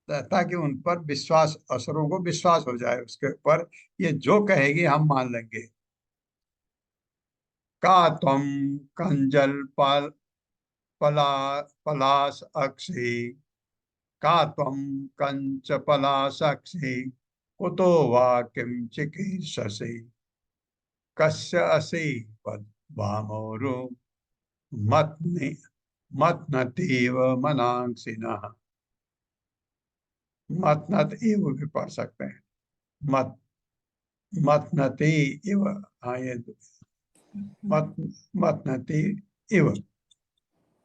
ताकि उन पर विश्वास, असुरों को विश्वास हो जाए उसके ऊपर, ये जो कहेगी हम मान लेंगे। का त्वं कंजल पला पलाश अक्षि, का त्वं कंच पलाश अक्षि, कुतो वा किं चिकीर्षसि, कस्य असि वद वामोरु मत्नि मतनतीव मनांसिनः। मतनत इव भी पढ़ सकते हैं, मत मतनती इव। हाँ, ये मत मतनती इव,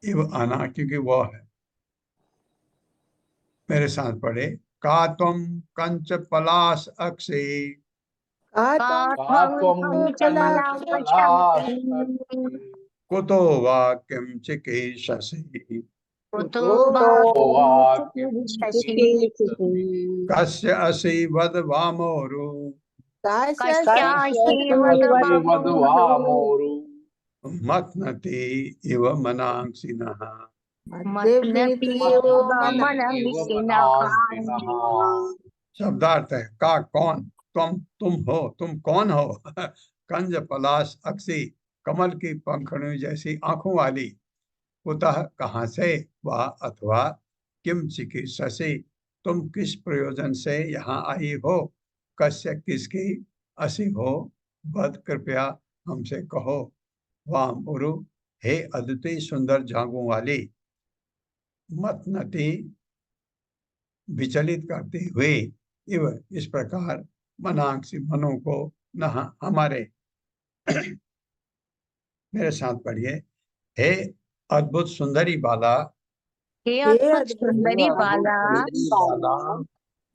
इव आना क्योंकि वो है। मेरे साथ पढ़े, का तुम कंच पलाश अक्षि, कात्वं कंच पलाश अक्षि, कुतो वा किं चिकीर्षसि, कुतो कुतो वा किं शशि। चिकीर्षसि, कस्य असि वद वामोरु कस्य अस्ति वद वामोरु मतनती इव मनांसिनः। मत्नतीव मनांसिनः। शब्दार्थ है, का कौन, तुम हो, तुम कौन हो। कंज पलाश अक्षी, कमल की पंखुड़ी जैसी आंखों वाली, कुतः कहाँ से, वह अथवा किम चिकीर्षसि, तुम किस प्रयोजन से यहाँ आई हो, कस्य किसकी, असी हो, बद कृपया हमसे कहो, वाम उरु, हे अद्वितीय सुंदर जांघों वाली, मत नटी विचलित करते हुए, इव इस प्रकार मनांसी मनों को न हमारे। मेरे साथ पढ़िए, हे अद्भुत सुंदरी बाला, हे अद्भुत सुंदरी बाला,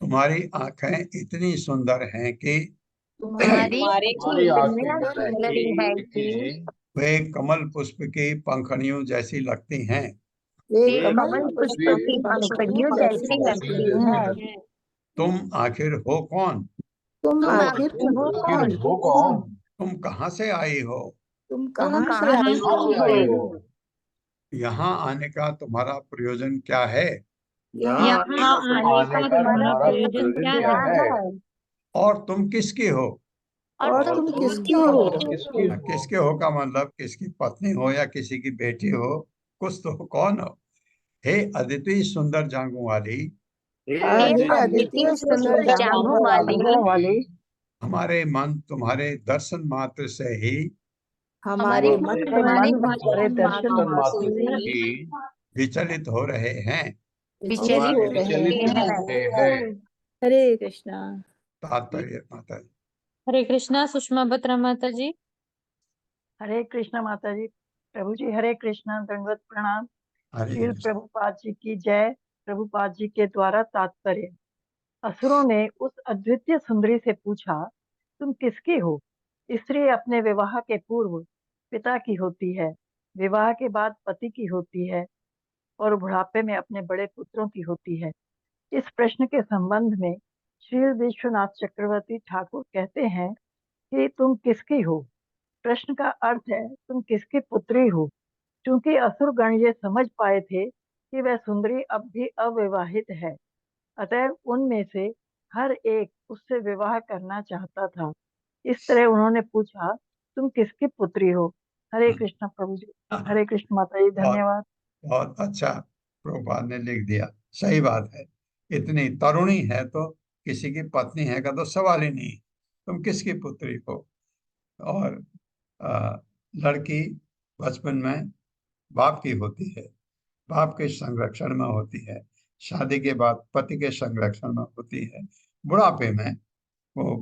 तुम्हारी आंखें इतनी सुंदर हैं कि तुम्हारी हमारी इतनी आंखें सुंदरी है कि वे कमल पुष्प की पंखड़ियों जैसी लगती हैं। वे कमल पुष्पों की पंखुड़ियों जैसी लगती हैं। तुम आखिर हो कौन, तुम आखिर हो आखिर कौन? हो कौन, तुम कहाँ से आई हो, तुम कहाँ कहाँ से से आई आई हो, हो? यहाँ आने का तुम्हारा प्रयोजन क्या है, यहाँ आने आने का का तुम्हारा तुम्हारा प्रयोजन प्रयोजन क्या क्या है, है? और तुम किसकी हो। और तुम किसकी हो? किसकी हो, किसके हो का मतलब किसकी पत्नी हो या किसी की बेटी हो, कुछ तो हो, कौन हो। हे अदिति सुंदर जांघों वाली, हे अद्वितीय सुंदर जांघों वाली, हमारे मन तुम्हारे दर्शन मात्र से ही हमारे मन तुम्हारे दर्शन दर्शन मात्र मात्र से से ही विचलित हो रहे हैं। विचलित हो विचलित रहे हैं। होते हैं। हरे कृष्णा। तात्पर्य माता जी। हरे कृष्णा। सुषमा बत्रा माता जी। हरे कृष्णा माता जी। प्रभु जी हरे कृष्णा, दंडवत प्रणाम। हरे श्रील कृष्ण। प्रभुपाद जी की जय। प्रभुपाद जी के द्वारा तात्पर्य। असुरों ने उस अद्वितीय सुंदरी से पूछा, तुम किसकी हो। स्त्री अपने विवाह के पूर्व पिता की होती है, विवाह के बाद पति की होती है और बुढ़ापे में अपने बड़े पुत्रों की होती है। इस प्रश्न के संबंध में श्री विश्वनाथ चक्रवर्ती ठाकुर कहते हैं कि तुम किसकी हो। प्रश्न का अर्थ है तुम किसकी पुत्री हो। क्योंकि असुरगण ये समझ पाए थे कि वह सुंदरी अब भी अविवाहित है, अतएव उनमें से हर एक उससे विवाह करना चाहता था। इस तरह उन्होंने पूछा, तुम किसकी पुत्री हो। हरे कृष्ण प्रभु जी। हरे कृष्ण माता जी, बहुत धन्यवाद। बहुत अच्छा प्रभुपाद ने लिख दिया, सही बात है। इतनी तरुणी है तो किसी की पत्नी है का तो सवाल ही नहीं, तुम किसकी पुत्री हो। और आ, लड़की बचपन में बाप की होती है, बाप के संरक्षण में होती है, शादी के बाद पति के संरक्षण में होती है, बुढ़ापे में वो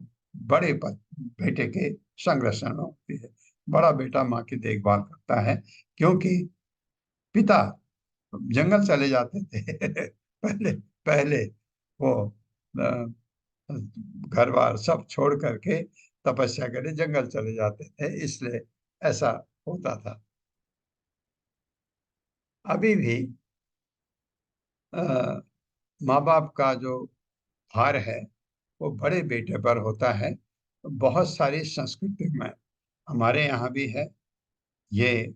बड़े बेटे के संरक्षण में होती है। बड़ा बेटा माँ की देखभाल करता है, क्योंकि पिता जंगल चले जाते थे। पहले पहले वो घर बार सब छोड़ करके तपस्या करे जंगल चले जाते थे, इसलिए ऐसा होता था। अभी भी माँ बाप का जो भार है वो बड़े बेटे पर होता है। बहुत सारी संस्कृति में, हमारे यहाँ भी है, ये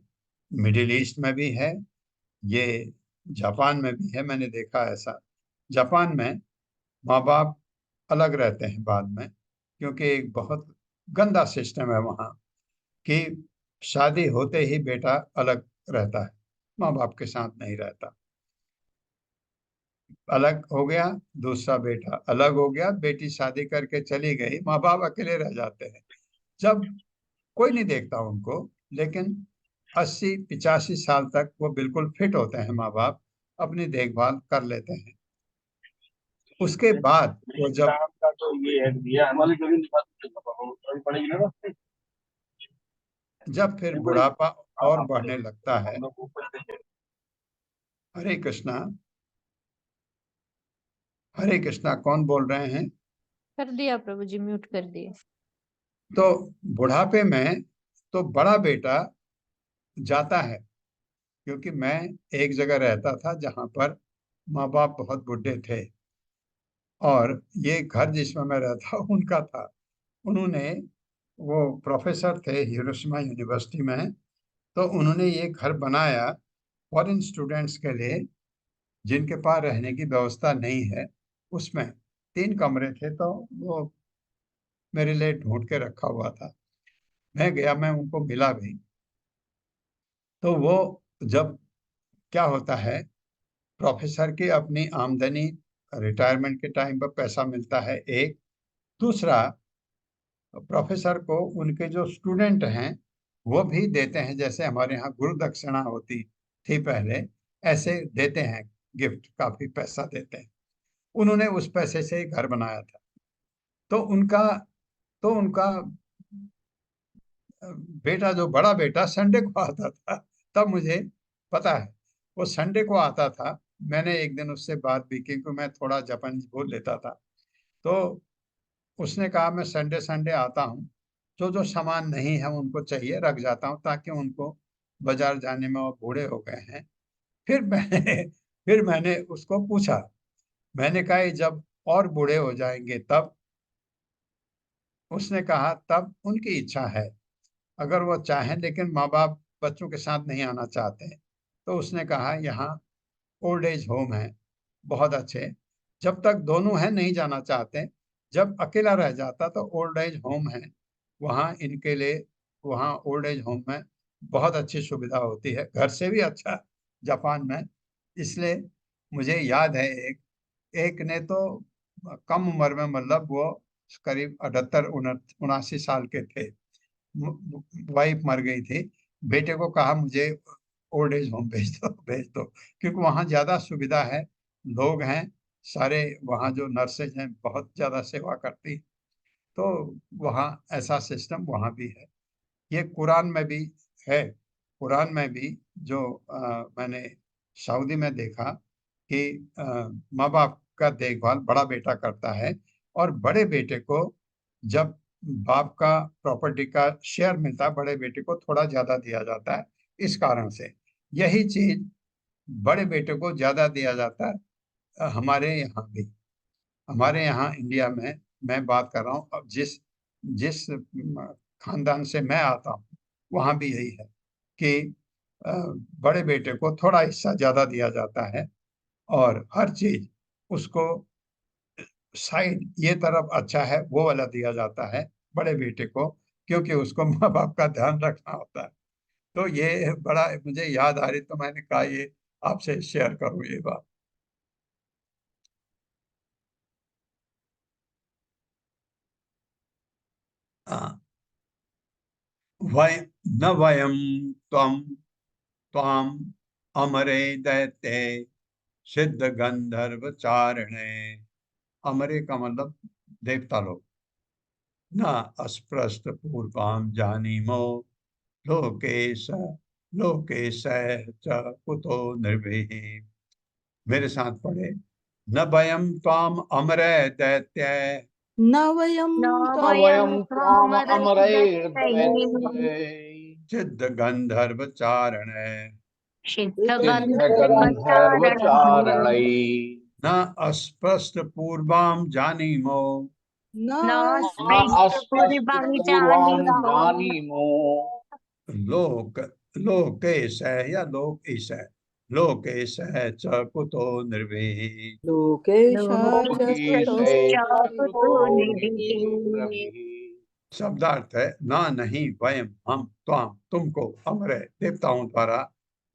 मिडिल ईस्ट में भी है, ये जापान में भी है। मैंने देखा ऐसा, जापान में माँ बाप अलग रहते हैं बाद में, क्योंकि एक बहुत गंदा सिस्टम है वहाँ कि शादी होते ही बेटा अलग रहता है, माँ बाप के साथ नहीं रहता। अलग हो गया, दूसरा बेटा अलग हो गया, बेटी शादी करके चली गई, माँ बाप अकेले रह जाते हैं। जब कोई नहीं देखता उनको, लेकिन 80-85 साल तक वो बिल्कुल फिट होते हैं, माँ बाप अपनी देखभाल कर लेते हैं। उसके बाद वो जब का तो ये है दिया हमारे कभी पड़ेगी ना जब फिर बुढ़ापा और बढ़ने लगता है। हरे कृष्णा, हरे कृष्णा, कौन बोल रहे हैं? कर दिया प्रभु जी, म्यूट कर दिए। तो बुढ़ापे में तो बड़ा बेटा जाता है, क्योंकि मैं एक जगह रहता था जहां पर माँ बाप बहुत बुढ़े थे, और ये घर जिसमें मैं रहता उनका था। उन्होंने, वो प्रोफेसर थे हिरोशिमा यूनिवर्सिटी में, तो उन्होंने ये घर बनाया फॉरेन स्टूडेंट्स के लिए जिनके पास रहने की व्यवस्था नहीं है। उसमें 3 कमरे थे, तो वो मेरे लिए ढूंढ के रखा हुआ था। मैं गया, मैं उनको मिला भी। तो वो, जब क्या होता है, प्रोफेसर की अपनी आमदनी रिटायरमेंट के टाइम पर पैसा मिलता है एक, दूसरा प्रोफेसर को उनके जो स्टूडेंट हैं वो भी देते हैं, जैसे हमारे यहाँ गुरु दक्षिणा होती थी पहले, ऐसे देते हैं, गिफ्ट काफी पैसा देते हैं। उन्होंने उस पैसे से ही घर बनाया था। तो उनका बेटा, जो बड़ा बेटा, संडे को आता था। तब मुझे पता है वो संडे को आता था। मैंने एक दिन उससे बात भी की, क्योंकि मैं थोड़ा जापानीज बोल लेता था। तो उसने कहा मैं संडे संडे आता हूँ, जो जो सामान नहीं है उनको चाहिए रख जाता हूँ, ताकि उनको बाजार जाने में, वो बूढ़े हो गए हैं। फिर मैंने उसको पूछा, मैंने कहा "ये जब और बूढ़े हो जाएंगे तब?" उसने कहा तब उनकी इच्छा है, अगर वो चाहें, लेकिन माँ बाप बच्चों के साथ नहीं आना चाहते हैं। तो उसने कहा यहाँ ओल्ड एज होम है, बहुत अच्छे, जब तक दोनों हैं नहीं जाना चाहते, जब अकेला रह जाता तो ओल्ड एज होम है, वहाँ इनके लिए, वहाँ ओल्ड एज होम में बहुत अच्छी सुविधा होती है, घर से भी अच्छा जापान में। इसलिए मुझे याद है, एक एक ने तो कम उम्र में, मतलब वो करीब 78-79 साल के थे, वाइफ मर गई थी, बेटे को कहा मुझे ओल्ड एज होम भेज दो, भेज दो, क्योंकि वहाँ ज्यादा सुविधा है, लोग हैं सारे, वहाँ जो नर्सेज हैं बहुत ज्यादा सेवा करती। तो वहाँ ऐसा सिस्टम वहाँ भी है। ये कुरान में भी है। कुरान में भी जो मैंने सऊदी में देखा कि माँ बाप का देखभाल बड़ा बेटा करता है, और बड़े बेटे को जब बाप का प्रॉपर्टी का शेयर मिलता है, बड़े बेटे को थोड़ा ज्यादा दिया जाता है। इस कारण से यही चीज बड़े बेटे को ज्यादा दिया जाता है। हमारे यहाँ भी, हमारे यहाँ इंडिया में, मैं बात कर रहा हूँ, अब जिस जिस खानदान से मैं आता हूँ वहाँ भी यही है कि बड़े बेटे को थोड़ा हिस्सा ज्यादा दिया जाता है, और हर चीज उसको साइड, ये तरफ अच्छा है वो वाला दिया जाता है बड़े बेटे को, क्योंकि उसको माँ बाप का ध्यान रखना होता है। तो ये बड़ा मुझे याद आ रही, तो मैंने कहा ये आपसे शेयर करूँ ये बात। हाँ, वय न वयम त्वम त्वाम अमरे दैत्य सिद्ध गंधर्व चारणे। अमरे का मतलब देवता लोग। न अस्पृष्ट पूर्वाम जानीमो लोकेश लोकेश च कुतो निर्भीः। मेरे साथ पढ़े, न भयम त्वाम अमरे दैत्य न वयं न त्वं वयं अमर त्वाम् दैत्यै सिद्ध गंधर्व चारणे। सिद्धगन्धर्वचारणैः न अस्पृष्ट पूर्वाम जानीमो लोक लोकेश है या लोकेश है, लोकेश है च कुतो निर्भीः शब्दार्थ है ना नहीं वयम हम त्वाम तुमको अमर देवताओं द्वारा,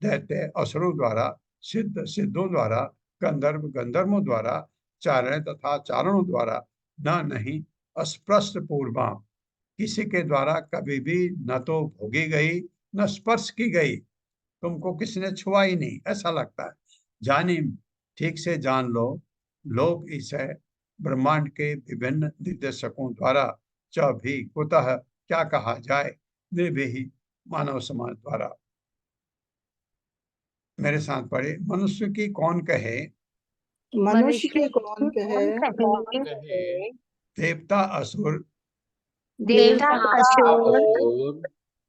दैत्य असुरों द्वारा, सिद्ध सिद्धों द्वारा, गंधर्व गंधर्वों द्वारा, चारण तथा चारणों द्वारा, ना नहीं अस्पृष्ट पूर्वा किसी के द्वारा कभी भी न तो भोगी गई न स्पर्श की गई, तुमको किसी ने छुआ ही नहीं ऐसा लगता है। जानी ठीक से जान लो, लोक इसे ब्रह्मांड के विभिन्न निर्देशकों द्वारा च भी कुतः क्या कहा जाए निर्भीः मानव समाज द्वारा। मेरे साथ पढ़े, मनुष्य की कौन कहे, मनुष्य के कौन कहे, देवता असुर देवता असुर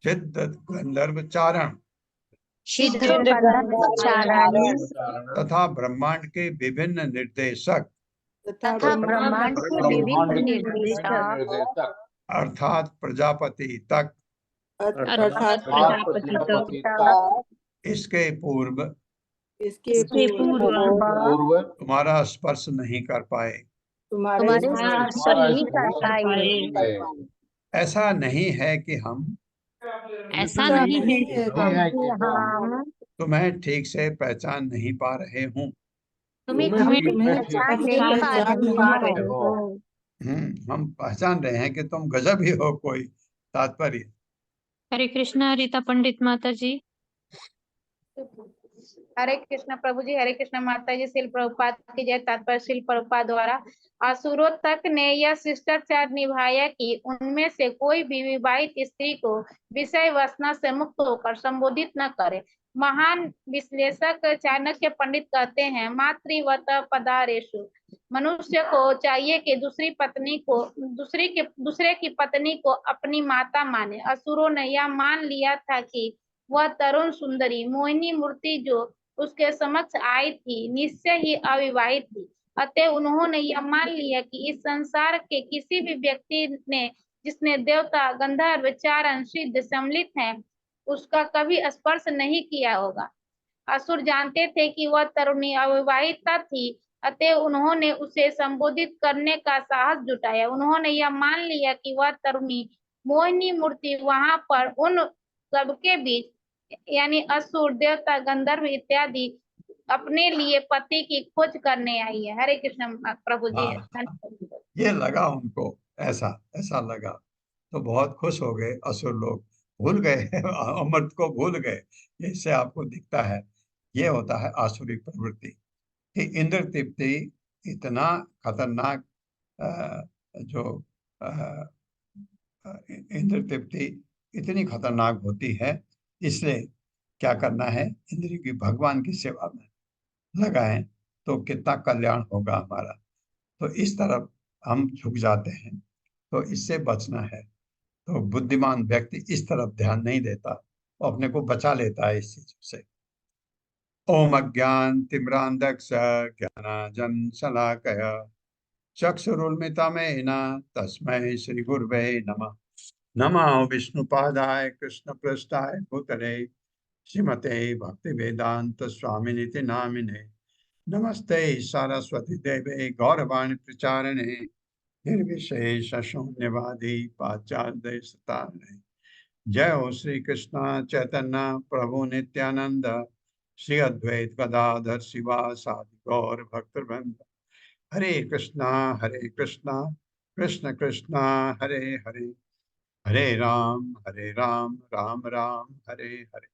सिद्ध गंधर्व चारण सिद्ध गंधर्व चारण तथा ब्रह्मांड के विभिन्न निर्देशक तथा ब्रह्मांड के विभिन्न निर्देशक अर्थात प्रजापति तक अर्थात प्रजापति तक इसके पूर्व इसके पूर्व तुम्हारा स्पर्श नहीं कर पाए, तुम्हारे स्पर्श नहीं कर पाए। ऐसा नहीं है कि हम ऐसा नहीं है कि हम तुम्हें ठीक से पहचान नहीं पा रहे हूँ। तुम्हें पहचान नहीं पा रहे हो। हम पहचान रहे हैं कि तुम गजब ही हो कोई। तात्पर्य, हरे कृष्णा रीता पंडित माता जी। हरे कृष्ण प्रभु जी, हरे कृष्ण माता जी। शिल प्रभुपाद की जय। तात्पर्य, शिल प्रभुपाद द्वारा असुरों तक ने यह शिष्टाचार निभाया कि उनमें से कोई भी विवाहित स्त्री को विषय वासना से मुक्त होकर संबोधित न करे। महान विश्लेषक चाणक्य पंडित कहते हैं, मातृवत पदारेषु मनुष्य को चाहिए कि दूसरे की पत्नी को अपनी माता माने। असुरों ने यह मान लिया था कि वह तरुण सुंदरी मोहिनी मूर्ति जो उसके समक्ष आई थी निश्चय ही अविवाहित थी। अतः उन्होंने यह मान लिया कि इस संसार के किसी भी व्यक्ति ने जिसने देवता गंधर्व चारण सिद्ध सम्मिलित हैं उसका कभी स्पर्श नहीं किया होगा। असुर जानते थे कि वह तरुणी अविवाहिता थी, अतः उन्होंने उसे संबोधित करने का साहस जुटाया। उन्होंने यह मान लिया कि वह तरुणी मोहिनी मूर्ति वहां पर उन सबके बीच यानी असुर देवता गंधर्व इत्यादि अपने लिए पति की खोज करने आई है। हरे कृष्ण प्रभु जी। ये लगा उनको, ऐसा लगा तो बहुत खुश हो गए असुर लोग, भूल गए अमृत को भूल गए। इससे आपको दिखता है ये होता है आसुरिक प्रवृत्ति कि इंद्र तृप्ति इतना खतरनाक जो इंद्र तृप्ति इतनी खतरनाक होती है, इसलिए क्या करना है, इंद्रिय की भगवान की सेवा में लगाएं तो कितना कल्याण होगा हमारा। तो इस तरफ हम झुक जाते हैं, तो इससे बचना है। तो बुद्धिमान व्यक्ति इस तरफ ध्यान नहीं देता, वो अपने को बचा लेता है इस चीजों से। ओम अज्ञान तिम्रांधक्ष ज्ञानांजन शलाकया चक्षुरुन्मिलितं तस्मै श्री गुरवे नमः। नमो विष्णुपादाय कृष्ण पृष्ठाय भूतले श्रीमते भक्ति वेदांत स्वामिनिति नामिने। नमस्ते सरस्वती देवे गौरवाणी प्रचारिणे निर्विशेष शून्यवादी पाश्चात्य सतारिणे। जय हो श्री कृष्ण चैतन्य प्रभु नित्यानंद श्री अद्वैत गदाधर शिवासादि गौर भक्तवृंद। हरे कृष्णा कृष्ण कृष्णा हरे हरे, हरे राम राम राम हरे हरे।